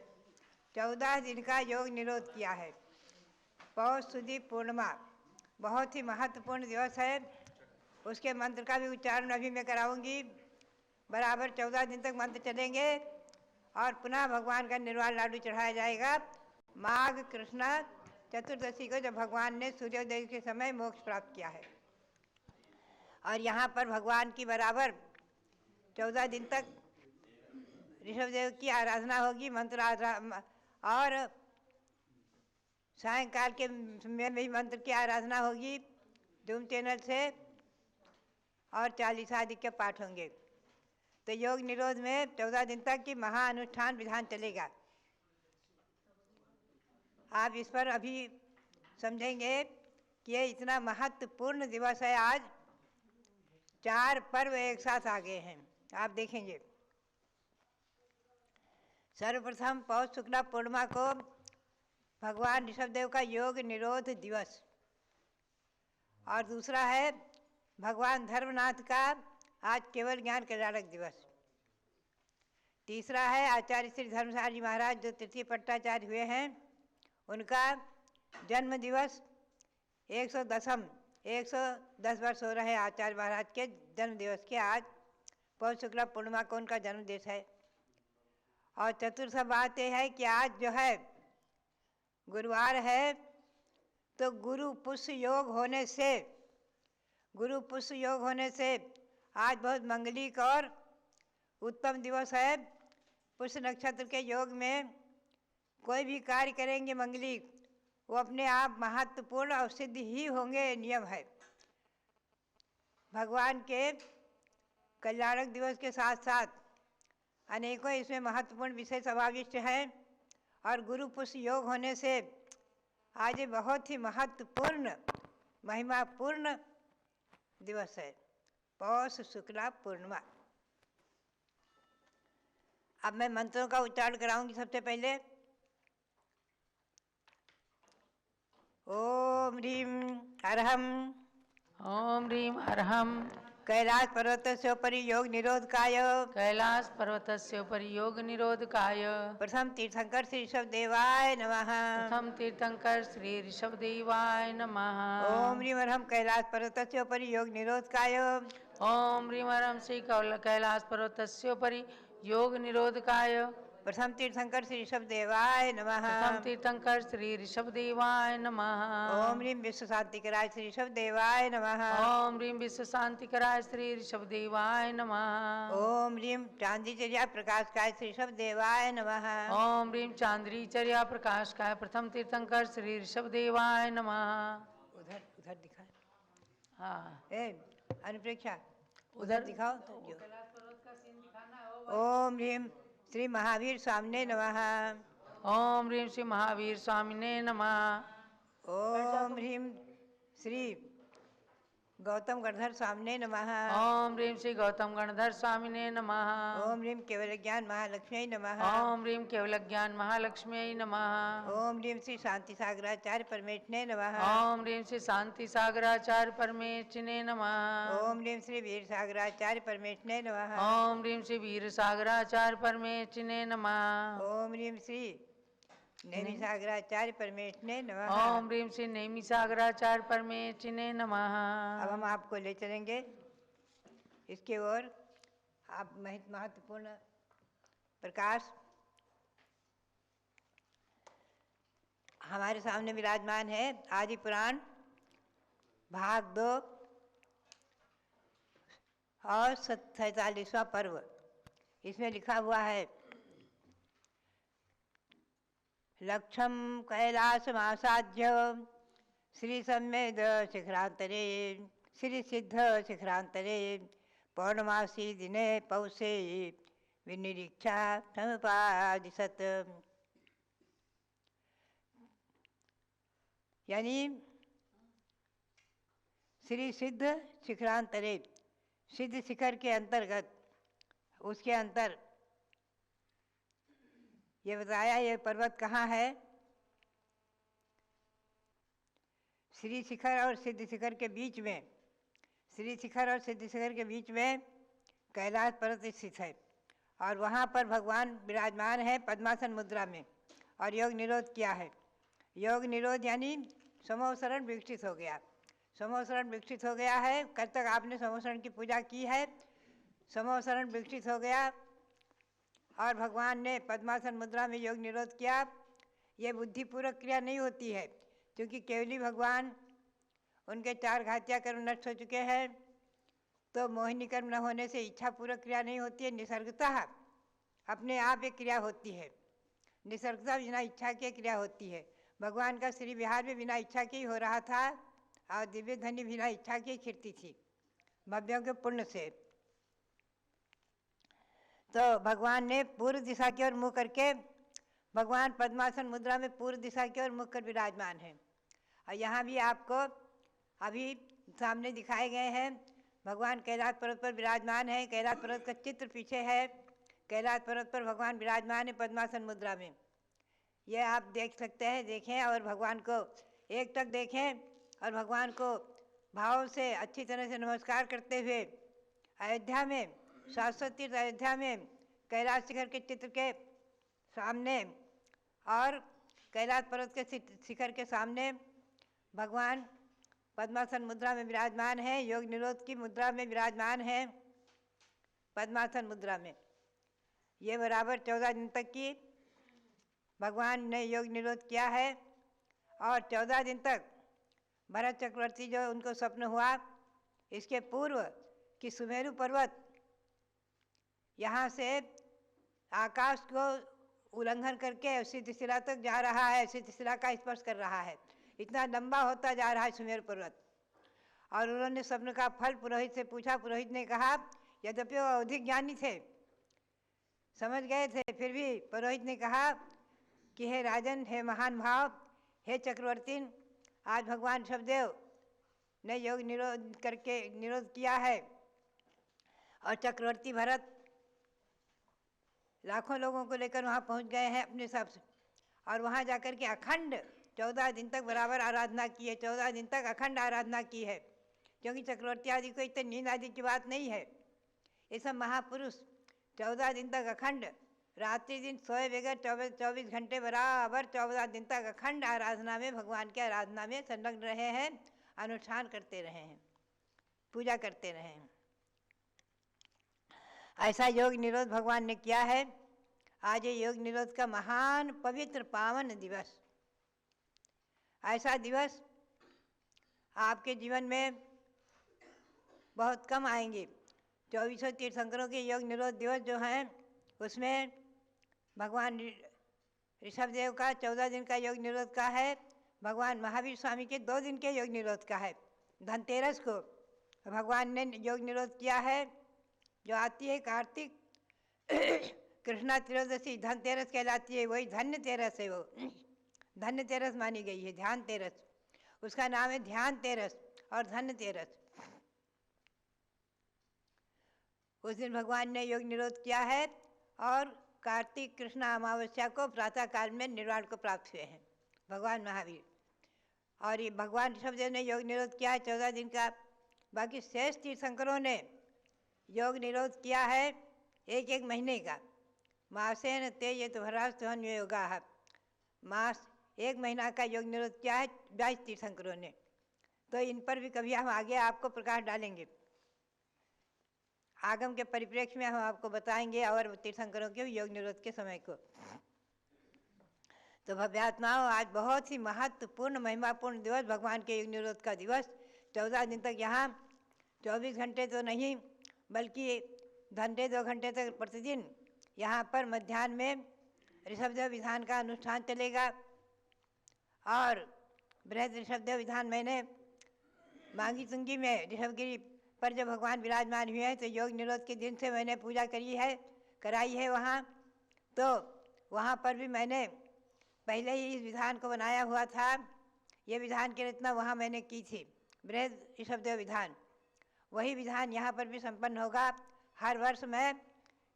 14 दिन का योग निरोध किया है। पौष शुद्धि पूर्णिमा बहुत ही महत्वपूर्ण दिवस है। उसके मंत्र का भी उच्चारण अभी मैं कराऊंगी। बराबर 14 दिन तक मंत्र चलेंगे और पुनः भगवान का निर्वाण लाडू चढ़ाया जाएगा। माघ कृष्ण चतुर्दशी को जब भगवान ने सूर्योदय के समय मोक्ष प्राप्त किया है, और यहाँ पर भगवान की बराबर 14 दिन तक ऋषभदेव की आराधना होगी, मंत्र आराधना, और सायंकाल के में भी मंत्र की आराधना होगी धूम चैनल से, और 40 आदि के पाठ होंगे। तो योग निरोध में 14 दिन तक की महाअनुष्ठान विधान चलेगा। आप इस पर अभी समझेंगे कि ये इतना महत्वपूर्ण दिवस है। आज 4 पर्व एक साथ आ गए हैं, आप देखेंगे। सर्वप्रथम पौष शुक्ला पूर्णिमा को भगवान ऋषभदेव का योग निरोध दिवस, और दूसरा है भगवान धर्मनाथ का आज केवल ज्ञान कल्याणक दिवस। तीसरा है आचार्य श्री धर्मसागर जी महाराज जो तृतीय पट्टाचार्य हुए हैं, उनका जन्म दिवस 110 वर्ष हो रहे हैं आचार्य महाराज के जन्म दिवस के। आज पौष शुक्ला पूर्णिमा को उनका जन्म दिवस है। और चतुर्थ बात यह है कि आज जो है गुरुवार है, तो गुरु पुष्य योग होने से आज बहुत मंगलिक और उत्तम दिवस है। पुष्य नक्षत्र के योग में कोई भी कार्य करेंगे मंगलिक, वो अपने आप महत्वपूर्ण और सिद्ध ही होंगे, नियम है। भगवान के कल्याणक दिवस के साथ साथ अनेकों इसमें महत्वपूर्ण विषय समाविष्ट हैं और गुरु पुष्य योग होने से आज ये बहुत ही महत्वपूर्ण महिमापूर्ण दिवस है, पौष शुक्ला पूर्णिमा। अब मैं मंत्रों का उच्चारण कराऊंगी। सबसे पहले ओम ह्रीम अरहम ओम ह्रीम अर्हम कैलास पर्वतस्योपरि योग निरोधकाय कैलास पर्वतस्योपरि योग निरोधकाय प्रथम तीर्थंकर श्री ऋषभ देवाय नमः। प्रथम तीर्थंकर श्री ऋषभदेवाय नमः। ओम ह्रीम अरहम कैलास पर्वतस्योपरि योग निरोधकाय ओम ह्रीम अर्हम श्री कैलास पर्वतस्योपरि योग निरोधकाय प्रथम तीर्थंकर श्री ऋषभ देवाय नमः। प्रथम तीर्थंकर श्री ऋषभदेवाय नमः। ओम ह्रीम विश्व शांतिकराय श्री ऋषभ देवाय नमः। ओम ह्रीम विश्व शांतिकराय श्री ऋषभदेवाय नमः। ओम ह्रीम चांदीचर्या प्रकाशकाय श्री ऋषभ देवाय नमः। ओम ह्रीम चांद्रीचर्या प्रकाशकाय प्रथम तीर्थंकर श्री ऋषभदेवाय नमः। उधर उधर दिखा। हाँ ए अनुप्रेक्षा उधर दिखाओ तो जो। ओम ह्रीम श्री महावीर स्वामिने नमः। ओम ह्रीम श्री महावीर स्वामिने नमः। ओम ह्रीम श्री गौतम गणधर स्वामिने नमः। ओम ह्रीम श्री गौतम गणधर स्वामिने नमः। ओम ह्रीम केवल ज्ञान महालक्ष्मी नमः। ओम ह्रीम केवल ज्ञान महालक्ष्मी नमः। ओम ह्रीम श्री शांति सागराचार्य परमेश्वरे नमः। ओम ह्रीम श्री शांति सागराचार्य परमेश्वरे नमः। ओम ह्रीम श्री वीर सागराचार्य परमेश्वरे नमः। ओम ह्रीम श्री वीर सागराचार्य परमेश्वरे नमः। ओम ह्रीम श्री नैमी सागराचार्य परमेश्वरे नमः। ओम ह्रीम श्री नेमि सागराचार्य परमेश्वरे नमः। अब हम आपको ले चलेंगे इसके ओर। आप महत्वपूर्ण प्रकाश हमारे सामने विराजमान है। आदि पुराण भाग 2 और 47वां पर्व। इसमें लिखा हुआ है लक्षम कैलासमासाद्य श्री सम्मेद शिखरांतरे श्री सिद्ध शिखरांतरे पौर्णमासी दिने पौषे विनिरीक्षा समुपादिशत। यानी श्री सिद्ध शिखरांतरे, सिद्ध शिखर के अंतर्गत, उसके अंतर ये बताया ये पर्वत कहाँ है। श्री शिखर और सिद्ध शिखर के बीच में, श्री शिखर और सिद्ध शिखर के बीच में कैलाश पर्वत स्थित है और वहाँ पर भगवान विराजमान है पद्मासन मुद्रा में और योग निरोध किया है। योग निरोध यानी समोसरण विकसित हो गया। समोसरण विकसित हो गया है। कल तक आपने समोसरण की पूजा की है। समोसरण विकसित हो गया और भगवान ने पद्मासन मुद्रा में योग निरोध किया। ये बुद्धिपूर्वक क्रिया नहीं होती है क्योंकि केवली भगवान, उनके 4 घातिया कर्म नष्ट हो चुके हैं, तो मोहिनी कर्म न होने से इच्छा पूर्वक क्रिया नहीं होती है। निसर्गतः अपने आप एक क्रिया होती है। निसर्गतः बिना इच्छा के क्रिया होती है। भगवान का श्री विहार में बिना इच्छा के ही हो रहा था और दिव्य धनी बिना इच्छा की खिरती थी भव्यों के पुण्य से। तो भगवान ने पूर्व दिशा की ओर मुँह करके, भगवान पद्मासन मुद्रा में पूर्व दिशा की ओर मुख कर विराजमान है। और यहाँ भी आपको अभी सामने दिखाए गए हैं भगवान कैलाश पर्वत पर विराजमान है। कैलाश पर्वत का चित्र पीछे है। कैलाश पर्वत पर भगवान विराजमान है पद्मासन मुद्रा में। ये आप देख सकते हैं, देखें और भगवान को एक टक देखें और भगवान को भाव से अच्छी तरह से नमस्कार करते हुए अयोध्या में, शाश्वत तीर्थ अयोध्या में कैलाश शिखर के चित्र के सामने और कैलाश पर्वत के शिखर के सामने भगवान पद्मासन मुद्रा में विराजमान है। योग निरोध की मुद्रा में विराजमान है पद्मासन मुद्रा में। ये बराबर 14 दिन तक की भगवान ने योग निरोध किया है और 14 दिन तक भरत चक्रवर्ती जो उनको स्वप्न हुआ, इसके पूर्व कि सुमेरु पर्वत यहाँ से आकाश को उल्लंघन करके सिद्ध शिला तक जा रहा है, सिद्ध शिला का स्पर्श कर रहा है। इतना लंबा होता जा रहा है सुमेरु पर्वत और उन्होंने स्वप्न का फल पुरोहित से पूछा। पुरोहित ने कहा, यद्यपि वो अधिक ज्ञानी थे, समझ गए थे, फिर भी पुरोहित ने कहा कि हे राजन, हे महान भाव, हे चक्रवर्ती, आज भगवान ऋषभदेव ने योग निरोध करके निरोध किया है और चक्रवर्ती भरत लाखों लोगों को लेकर वहाँ पहुँच गए हैं अपने हिसाब से, और वहाँ जाकर के अखंड 14 दिन तक बराबर आराधना की है। 14 दिन तक अखंड आराधना की है, क्योंकि चक्रवर्ती आदि को इतनी नींद आदि की बात नहीं है। ये सब महापुरुष 14 दिन तक अखंड, रात्रि दिन सोए बगैर 24 घंटे बराबर 14 दिन तक अखंड आराधना में, भगवान की आराधना में संलग्न रहे हैं, अनुष्ठान करते रहे हैं, पूजा करते रहे हैं। ऐसा योग निरोध भगवान ने किया है। आज ये योग निरोध का महान पवित्र पावन दिवस, ऐसा दिवस आपके जीवन में बहुत कम आएंगे। 24 तीर्थंकरों के योग निरोध दिवस जो हैं, उसमें भगवान ऋषभदेव का 14 दिन का योग निरोध का है, भगवान महावीर स्वामी के 2 दिन के योग निरोध का है। धनतेरस को भगवान ने योग निरोध किया है, जो आती है कार्तिक कृष्णा त्रयोदशी, धनतेरस कहलाती है, वही धन्य तेरस है, वो धन्य तेरस मानी गई है, ध्यान तेरस, उसका नाम है ध्यान तेरस और धन्य तेरस। उस दिन भगवान ने योग निरोध किया है और कार्तिक कृष्णा अमावस्या को प्रातः काल में निर्वाण को प्राप्त हुए हैं भगवान महावीर। और ये भगवान ऋषभदेव ने योग निरोध किया है 14 दिन का। बाकी शेष तीर्थंकरों ने योग निरोध किया है 1 महीने का। मासेन ते ये तो भरास्तुहन योगा है, मास 1 महीना का योग निरोध किया है 22 तीर्थंकरों ने। तो इन पर भी कभी हम आगे आपको प्रकाश डालेंगे, आगम के परिप्रेक्ष्य में हम आपको बताएंगे और तीर्थंकरों के योग निरोध के समय को। तो भव्यात्माओं, आज बहुत ही महत्वपूर्ण महिमापूर्ण दिवस, भगवान के योग निरोध का दिवस। 14 दिन तक यहाँ 24 घंटे तो नहीं, बल्कि घंटे 2 घंटे तक प्रतिदिन यहाँ पर मध्याह्न में ऋषभदेव विधान का अनुष्ठान चलेगा। और बृहद ऋषभदेव विधान मैंने मांगी तुंगी में ऋषभगिरी पर जब भगवान विराजमान हुए हैं, तो योग निरोध के दिन से मैंने पूजा कराई है वहाँ। तो वहाँ पर भी मैंने पहले ही इस विधान को बनाया हुआ था। ये विधान की रचना वहाँ मैंने की थी, बृहद ऋषभदेव विधान। वही विधान यहाँ पर भी संपन्न होगा। हर वर्ष मैं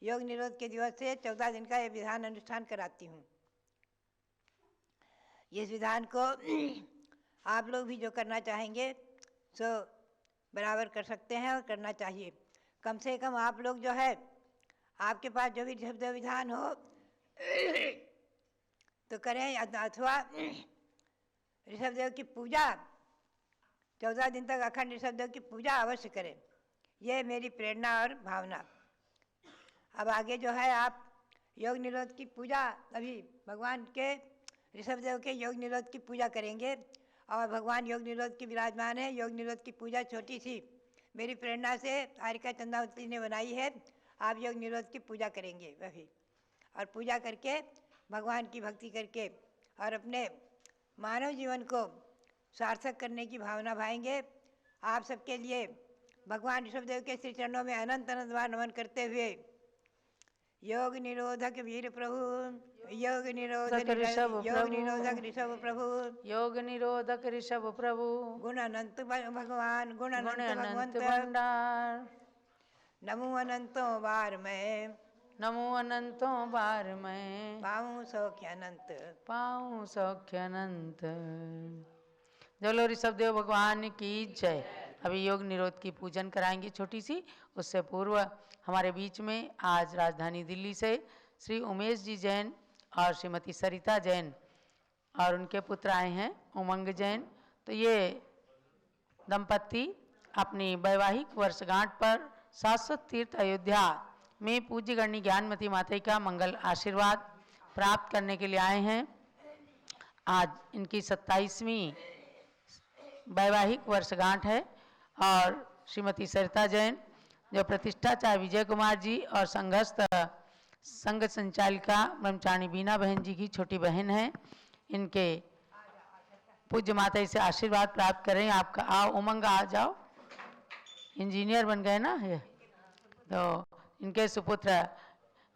योग निरोध के दिवस से 14 दिन का ये विधान अनुष्ठान कराती हूँ। इस विधान को आप लोग भी जो करना चाहेंगे सो बराबर कर सकते हैं और करना चाहिए। कम से कम आप लोग जो है, आपके पास जो भी ऋषभदेव विधान हो तो करें, अथवा ऋषभदेव की पूजा 14 दिन तक अखंड ऋषभदेव की पूजा अवश्य करें। ये मेरी प्रेरणा और भावना। अब आगे जो है आप योग निरोध की पूजा, अभी भगवान के ऋषभदेव के योग निरोध की पूजा करेंगे। और भगवान योग निरोध की विराजमान है। योग निरोध की पूजा छोटी सी मेरी प्रेरणा से हारिका चंदावती ने बनाई है। आप योग निरोध की पूजा करेंगे अभी, और पूजा करके भगवान की भक्ति करके और अपने मानव जीवन को सार्थक करने की भावना भाएंगे। आप सबके लिए भगवान ऋषभदेव के श्री चरणों में अनंत अनंत बार नमन करते हुए, योग निरोधक वीर प्रभु, योग निरोधक ऋषभ प्रभु, योग निरोधक ऋषभ प्रभु, गुण अनंत भगवान, गुण अनंत भगवंत, भंडार, नमो अनंतों बार मैं, नमो अनंतों बार मैं, पाऊँ सौख्य अनंत, पाऊँ सौख्य अनंत। जलो ऋषभदेव भगवान की जय। अभी योग निरोध की पूजन कराएंगे छोटी सी। उससे पूर्व हमारे बीच में आज राजधानी दिल्ली से श्री उमेश जी जैन और श्रीमती सरिता जैन और उनके पुत्र आए हैं उमंग जैन। तो ये दंपत्ति अपनी वैवाहिक वर्षगांठ पर शाश्वत तीर्थ अयोध्या में पूज्य गणनी ज्ञानमती माता का मंगल आशीर्वाद प्राप्त करने के लिए आए हैं। आज इनकी 27वीं वैवाहिक वर्षगांठ है और श्रीमती सरिता जैन जो प्रतिष्ठाचार्य विजय कुमार जी और संघस्थ संघ संचालिका ब्रह्मचारिणी बीना बहन जी की छोटी बहन है, इनके पूज्य माता से आशीर्वाद प्राप्त करें। आपका आओ उमंग, आ जाओ। इंजीनियर बन गए ना ये, तो इनके सुपुत्र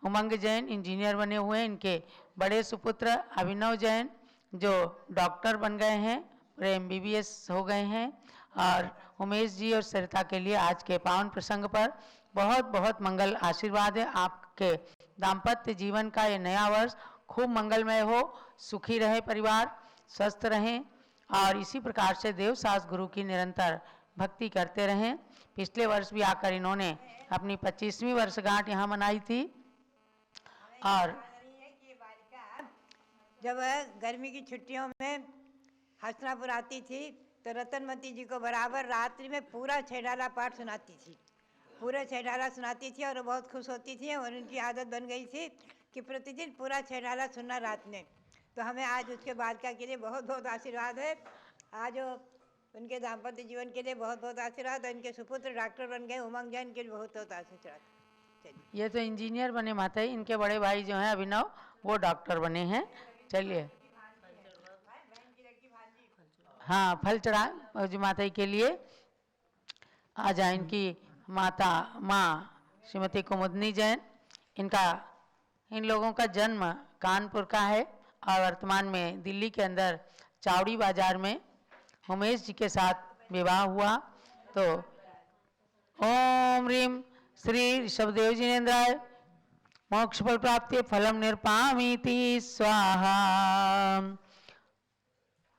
उमंग जैन इंजीनियर बने हुए हैं। इनके बड़े सुपुत्र अभिनव जैन जो डॉक्टर बन गए हैं, पूरे MBBS हो गए हैं। और उमेश जी और सरिता के लिए आज के पावन प्रसंग पर बहुत बहुत मंगल आशीर्वाद है। आपके दाम्पत्य जीवन का ये नया वर्ष खूब मंगलमय हो, सुखी रहे परिवार, स्वस्थ रहें और इसी प्रकार से देव सास गुरु की निरंतर भक्ति करते रहें। पिछले वर्ष भी आकर इन्होंने अपनी 25वीं वर्षगांठ यहाँ मनाई थी। और जब गर्मी की छुट्टियों में हसनापुर आती थी तो रतनमती जी को बराबर रात्रि में पूरा छेडाला पाठ सुनाती थी, पूरा छेडाला सुनाती थी और वो बहुत खुश होती थी और उनकी आदत बन गई थी कि प्रतिदिन पूरा छेडाला सुनना रात में। तो हमें आज उसके बालिका के लिए बहुत बहुत आशीर्वाद है। आज उनके दाम्पत्य जीवन के लिए बहुत बहुत आशीर्वाद और इनके सुपुत्र डॉक्टर बन गए उमंग जैन के लिए बहुत बहुत आशीर्वाद। चलिए, ये तो इंजीनियर बने माता जी, इनके बड़े भाई जो हैं अभिनव वो डॉक्टर बने हैं। चलिए, हाँ फल चढ़ा जो माता जी के लिए। आ जाए इनकी माता माँ श्रीमती कुमुदनी जैन। इन लोगों का जन्म कानपुर का है और वर्तमान में दिल्ली के अंदर चावड़ी बाजार में उमेश जी के साथ विवाह हुआ। तो ओम ह्रीम श्री ऋषभदेव जिनेन्द्राय मोक्ष फल प्राप्ति फलम निरपामीति स्वाहा।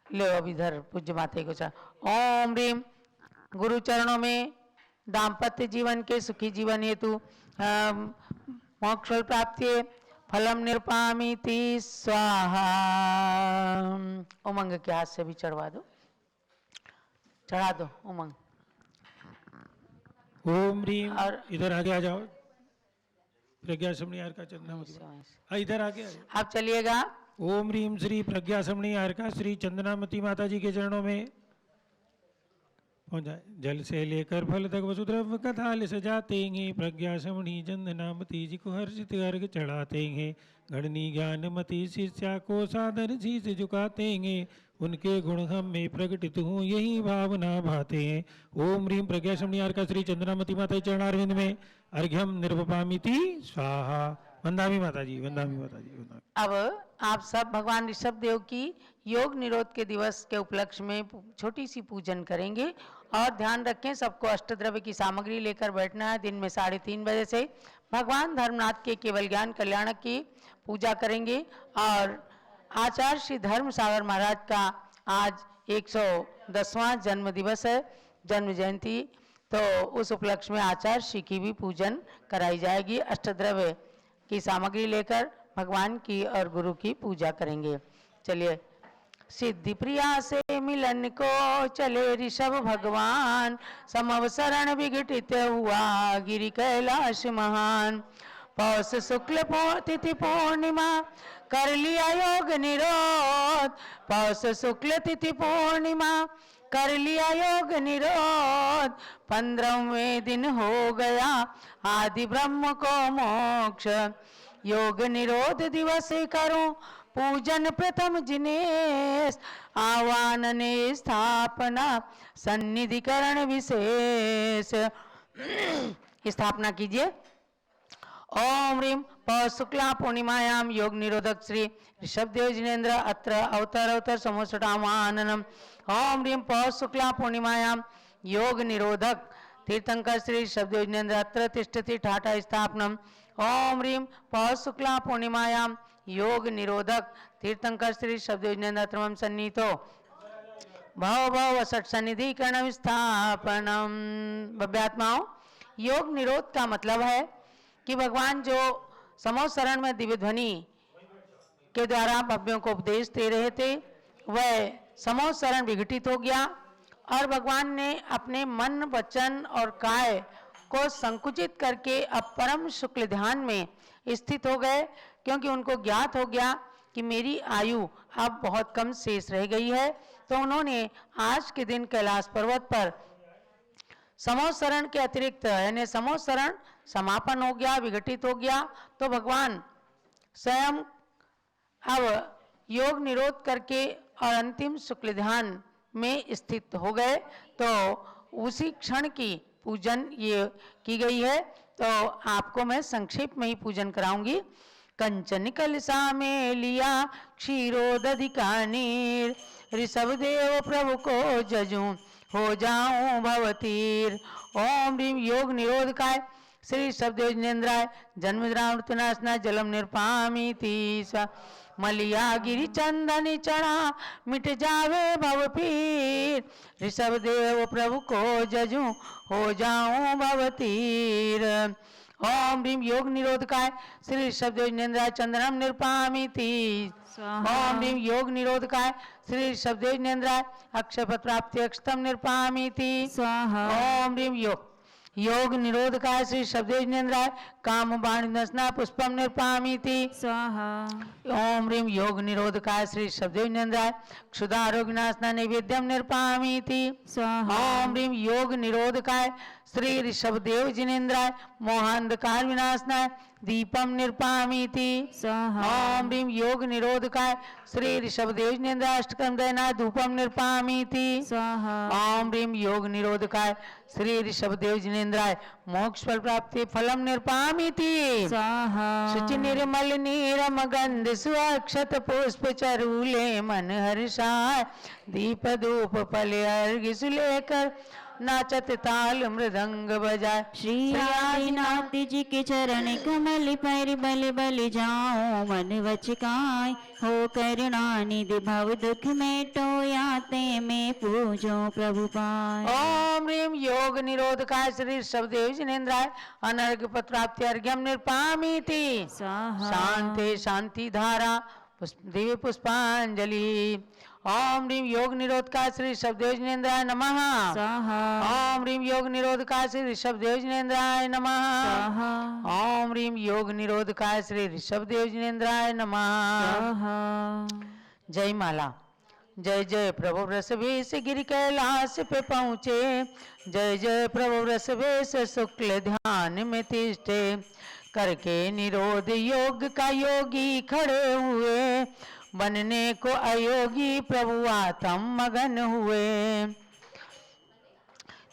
ले अब इधर पूज्य माता को चाह। ओम ह्रीम गुरु चरणों में दाम्पत्य जीवन के सुखी जीवन हेतु मोक्ष फल प्राप्ति फलम निरपामीति स्वाहा। उमंग के हाथ से भी चढ़वा दो, चढ़ा दो उमंग। ओम रीम और इधर आगे आ जाओ, प्रज्ञा समणियार का चंदनामती इधर आगे आ जाओ। अब चलिएगा। ओम रीम श्री प्रज्ञा समणियार का श्री चंदनामती माता जी के चरणों में पहुंचाए। जल से लेकर फल तक वसुद्रव्य कथाल सजाते हैं, प्रज्ञा समणी चंदनामती जी को हर्षित अर्घ चढ़ाते हैं। गणनी ज्ञानमती शिष्या को सादर शीस झुकाते हैं, उनके गुण हम में प्रकटित हूँ यही भावना भाते हैं। ओम ह्रीम प्रज्ञा समणियार का श्री चंद्रामती माता जी चरणारविंद में अर्घ्यम निर्वपामिति स्वाहा। वंदामी माता जी, वंदामी माता जी, वंदामी। अब आप सब भगवान ऋषभ देव की योग निरोध के दिवस के उपलक्ष्य में छोटी सी पूजन करेंगे और ध्यान रखें सबको अष्टद्रव्य की सामग्री लेकर बैठना है। दिन में 3:30 बजे से भगवान धर्मनाथ के केवल ज्ञान कल्याणक की पूजा करेंगे। और आचार्य श्री धर्म सागर महाराज का आज 110वां जन्म दिवस है, जन्म जयंती। तो उस उपलक्ष्य में आचार्य श्री की भी पूजन कराई जाएगी। अष्टद्रव्य की सामग्री लेकर भगवान की और गुरु की पूजा करेंगे। चलिए, सिद्धि प्रिया से मिलन को चले ऋषभ भगवान, समवसरण विघटित हुआ गिरि कैलाश महान। पौष शुक्ल तिथि पूर्णिमा कर लिया योग निरोध, पौष शुक्ल तिथि पूर्णिमा कर लिया योग निरोध। 15वें दिन हो गया आदि ब्रह्म को मोक्ष, योग निरोध दिवस करूं पूजन प्रथम जिनेश। आह्वान ने स्थापना सन्निधिकरण विशेष। स्थापना कीजिए। ओम ह्रीम पौष शुक्ला पूर्णिमायाम योग निरोधक श्री ऋषभदेव जिनेन्द्र अत्र अवतर समोषटामाननम। ओम ह्रीम पौष शुक्ला पूर्णिमायाम योग निरोधक तीर्थंकर श्री ऋषभदेव जिनेन्द्र अत्र तिष्ठति ठाठा स्थापनम। ओम ह्रीम पौष शुक्ला पूर्णिमायाम योग निरोधक तीर्थंकर श्री ऋषभदेव जिनेन्द्र अत्रमम सन्नीतो भव भव सठ सन्निधिकरण स्थापनम। भव्यात्माओं, योग निरोध का मतलब है कि भगवान जो समोसरण में दिव्य ध्वनि के द्वारा भव्यों को उपदेश दे रहे थे, वह समोसरण विघटित हो गया और भगवान ने अपने मन वचन और काय को संकुचित करके अब परम शुक्ल ध्यान में स्थित हो गए, क्योंकि उनको ज्ञात हो गया कि मेरी आयु अब बहुत कम शेष रह गई है। तो उन्होंने आज के दिन कैलाश पर्वत पर समोसरण के अतिरिक्त, यानी समोसरण समापन हो गया, विघटित हो गया, तो भगवान स्वयं अब योग निरोध करके और अंतिम शुक्ल ध्यान में स्थित हो गए। तो उसी क्षण की पूजन ये की गई है, तो आपको मैं संक्षेप में ही पूजन कराऊंगी। कंचन कलसा में लिया क्षीरोदधिका नीर, ऋषभदेव प्रभु को जजूं हो जाऊं भवतीर। ओम ह्रीं योग निरोधकाय श्री शब्देव जिनेन्द्राय जन्मद्रावृतनाशना जलम निर्पामीति स्वा। मलिया गिरि चंदन चढ़ा मिट जावे भव पीर, ऋषभदेव प्रभु को जजूं हो जाऊं भवतीर। ओम ह्रीं योग निरोधकाय श्री ऋषभदेव जिनेन्द्राय चंदनम निर्पामीति। ओम ह्रीं योग निरोधकाय श्री ऋषभदेव जिनेन्द्राय अक्षयपद प्राप्ति अक्षतम निर्पामीति स्वाहा। ओम ह्रीं योग निरोधकाय श्री शब्देव जिनेन्द्राय काम बाणी नसना पुष्पम निर्पामीति स्वाहा। ओम ह्रीं योग निरोधकाय श्री शब्देव जिनेन्द्राय क्षुधारोग्यनाशना नैवेद्यम निर्पामीति स्वाहा। ओम ह्रीं योग निरोधकाय श्री ऋषभदेव जिनेन्द्राय मोहांधकार विनाशनाय दीपम निर्पामीति स्वाहा। ओम ह्रीं योग निरोधकाय श्री ऋषभदेव जिनेन्द्राय अष्टकर्म दयनाय धूपम निर्पामीति स्वाहा। ओम ह्रीं योग निरोधकाय श्री ऋषभदेव जिनेन्द्राय मोक्ष फल प्राप्ति फलम निर्पामीति स्वाहा। शुचि निर्मल नीरम गंध सुअक्षत पुष्प चरूले मन हर्षाय, दीप धूप फल अर्घ्य सुलेकर नाचत ताल मृदंग बजाय। श्री आदिनाथ जी के चरण कमल पर बल बल जाओ मन वचकाय, हो करुणा निधि भव दुख में टोयाते में पूजो प्रभु पाय। ओम ह्रीं योग निरोधकाय श्री ऋषभदेव जिनेन्द्राय अनर्घ्य पद प्राप्ति अर्घ्यम निर्पामीति स्वाहा। शांति शांति धारा दिव्य पुष्पांजलि। ओम ह्रीं योग निरोधकाय श्री ऋषभदेव जिनेन्द्राय नमः स्वाहा। ओम ह्रीं योग निरोधकाय श्री ऋषभदेव जिनेन्द्राय नमः स्वाहा। ओम ह्रीं योग निरोधकाय श्री ऋषभदेव जिनेन्द्राय नमः। स्वाहा। जय माला। जय जय प्रभु वृषभेश गिर कैलाश पे पहुँचे, जय जय प्रभु वृषभेश शुक्ल ध्यान में तिष्ठे, करके निरोध योग का योगी खड़े हुए, बनने को अयोगी प्रभु आत्म मगन हुए।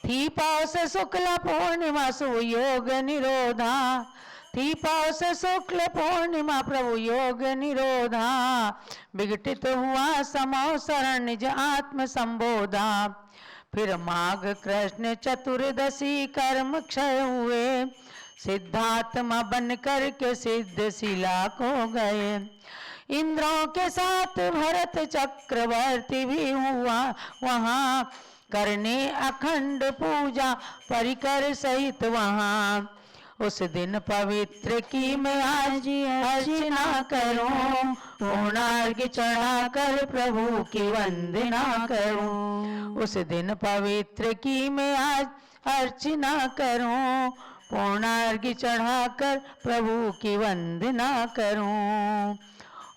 थी पौष शुक्ल पूर्णिमा सुयोग निरोधा, थी पौष शुक्ल पूर्णिमा प्रभु योग निरोधा, विघटित हुआ समो शरण निज आत्म संबोधा। फिर माघ कृष्ण चतुर्दशी कर्म क्षय हुए, सिद्धात्मा बन कर के सिद्ध शिला को गए। इंद्रों के साथ भरत चक्रवर्ती भी हुआ वहाँ, करने अखंड पूजा परिकर सहित वहाँ। उस दिन पवित्र की मैं आज अर्चना करूं, पूर्णार्घ्य चढ़ा कर प्रभु की वंदना करूं। उस दिन पवित्र की मैं आज अर्चना करूं, पूर्णार्घ्य चढ़ाकर प्रभु की वंदना करूं।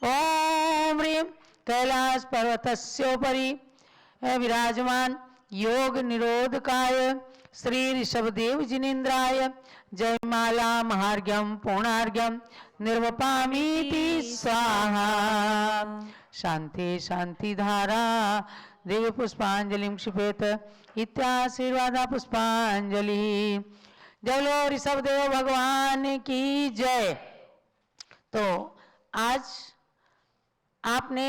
ओम ह्रीं कैलाश पर्वतस्योपरि विराजमान योग निरोधकाय श्री ऋषभदेव जिनेन्द्राय जयमाला महार्घ्यम पूर्णार्घ्यम निर्वपामीति स्वाहा। शांति शांति धारा दिव्य पुष्पांजलिं क्षिपेत इत्याशीर्वादा पुष्पांजलि। जय लो ऋषभदेव भगवान की जय। तो आज आपने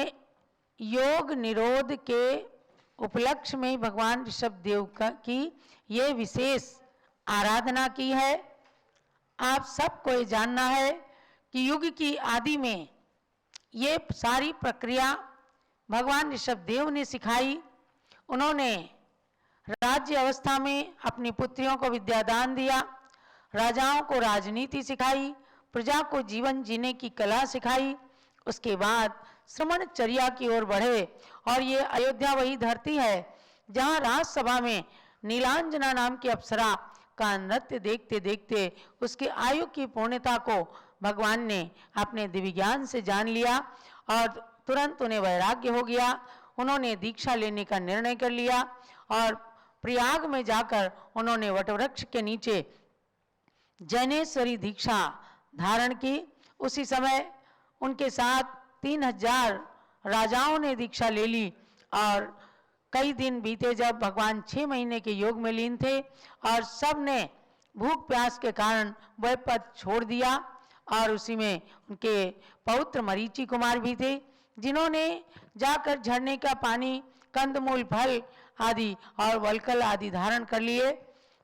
योग निरोध के उपलक्ष्य में भगवान ऋषभदेव की ये विशेष आराधना की है। आप सबको ये जानना है कि युग की आदि में ये सारी प्रक्रिया भगवान ऋषभदेव ने सिखाई। उन्होंने राज्य अवस्था में अपनी पुत्रियों को विद्यादान दिया, राजाओं को राजनीति सिखाई, प्रजा को जीवन जीने की कला सिखाई। उसके बाद श्रमणचर्या की ओर बढ़े और ये अयोध्या वही धरती है जहाँ राजसभा में नीलांजना नाम की अप्सरा का नृत्य देखते देखते उसके आयु की पूर्णता को भगवान ने अपने दिव्य ज्ञान से जान लिया और तुरंत उन्हें वैराग्य हो गया। उन्होंने दीक्षा लेने का निर्णय कर लिया और प्रयाग में जाकर उन्होंने वटवृक्ष के नीचे जैनेश्वरी दीक्षा धारण की। उसी समय उनके साथ 3000 राजाओं ने दीक्षा ले ली और कई दिन बीते जब भगवान 6 महीने के योग में लीन थे और सब ने भूख प्यास के कारण वह पद छोड़ दिया, और उसी में उनके पौत्र मरीचि कुमार भी थे, जिन्होंने जाकर झरने का पानी, कंदमूल, फल आदि और वलकल आदि धारण कर लिए।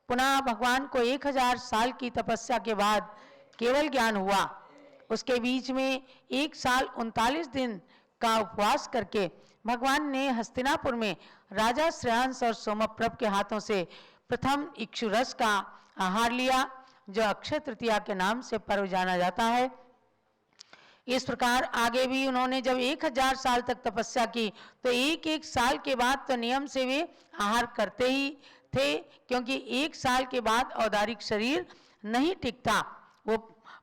पुनः भगवान को 1000 साल की तपस्या के बाद केवल ज्ञान हुआ। उसके बीच में 1 साल 39 दिन का उपवास करके भगवान ने हस्तिनापुर में राजा श्रेयांश और सोमप्रभ के हाथों से प्रथम इक्षु रस का आहार लिया, जो अक्षय तृतीया के नाम से पर्व जाना जाता है। इस प्रकार आगे भी उन्होंने जब 1000 साल तक तपस्या की तो एक साल के बाद तो नियम से वे आहार करते ही थे, क्योंकि 1 साल के बाद औदारिक शरीर नहीं टिकता, वो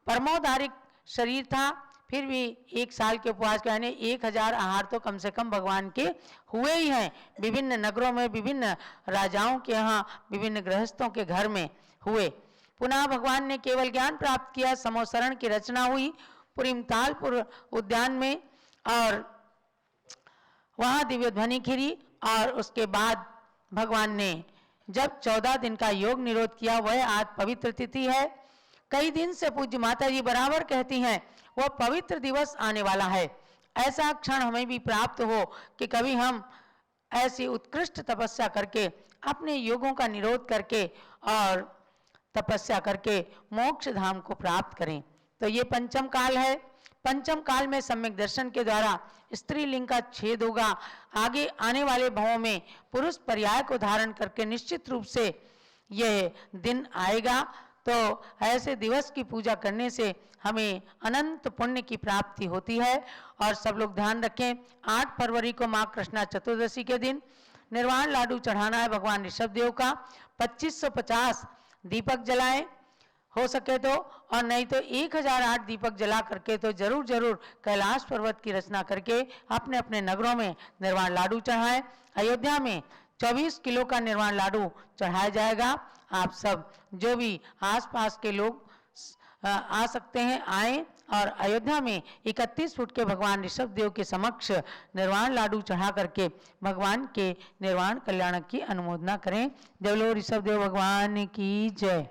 परमौदारिक शरीर था। फिर भी 1 साल के उपवास के यानी 1000 आहार तो कम से कम भगवान के हुए ही हैं। विभिन्न नगरों में, विभिन्न राजाओं के यहाँ, विभिन्न गृहस्थों के घर में हुए। पुनः भगवान ने केवल ज्ञान प्राप्त किया। समोसरण की रचना हुई पुरीमतालपुर उद्यान में, और वहाँ दिव्य ध्वनि खिरी, और उसके बाद भगवान ने जब 14 दिन का योग निरोध किया, वह आज पवित्र तिथि है। कई दिन से पूज्य माता जी बराबर कहती हैं वह पवित्र दिवस आने वाला है। ऐसा क्षण हमें भी प्राप्त हो कि कभी हम ऐसी उत्कृष्ट तपस्या करके, अपने योगों का निरोध करके और तपस्या करके मोक्ष धाम को प्राप्त करें। तो ये पंचम काल है। पंचम काल में सम्यक दर्शन के द्वारा स्त्रीलिंग का छेद होगा। आगे आने वाले भावों में पुरुष पर्याय को धारण करके निश्चित रूप से यह दिन आएगा। तो ऐसे दिवस की पूजा करने से हमें अनंत पुण्य की प्राप्ति होती है। और सब लोग ध्यान रखें, 8 फरवरी को माँ कृष्णा चतुर्दशी के दिन निर्वाण लाडू चढ़ाना है भगवान ऋषभदेव का। 2550 दीपक जलाएं हो सके तो, और नहीं तो 1008 दीपक जला करके तो जरूर जरूर कैलाश पर्वत की रचना करके अपने अपने नगरों में निर्वाण लाडू चढ़ाएं। अयोध्या में 24 किलो का निर्वाण लाडू चढ़ाया जाएगा। आप सब जो भी आसपास के लोग आ सकते हैं आएं, और अयोध्या में 31 फुट के भगवान ऋषभदेव के समक्ष निर्वाण लाडू चढ़ा करके भगवान के निर्वाण कल्याण की अनुमोदना करें। देवलो ऋषभदेव भगवान की जय।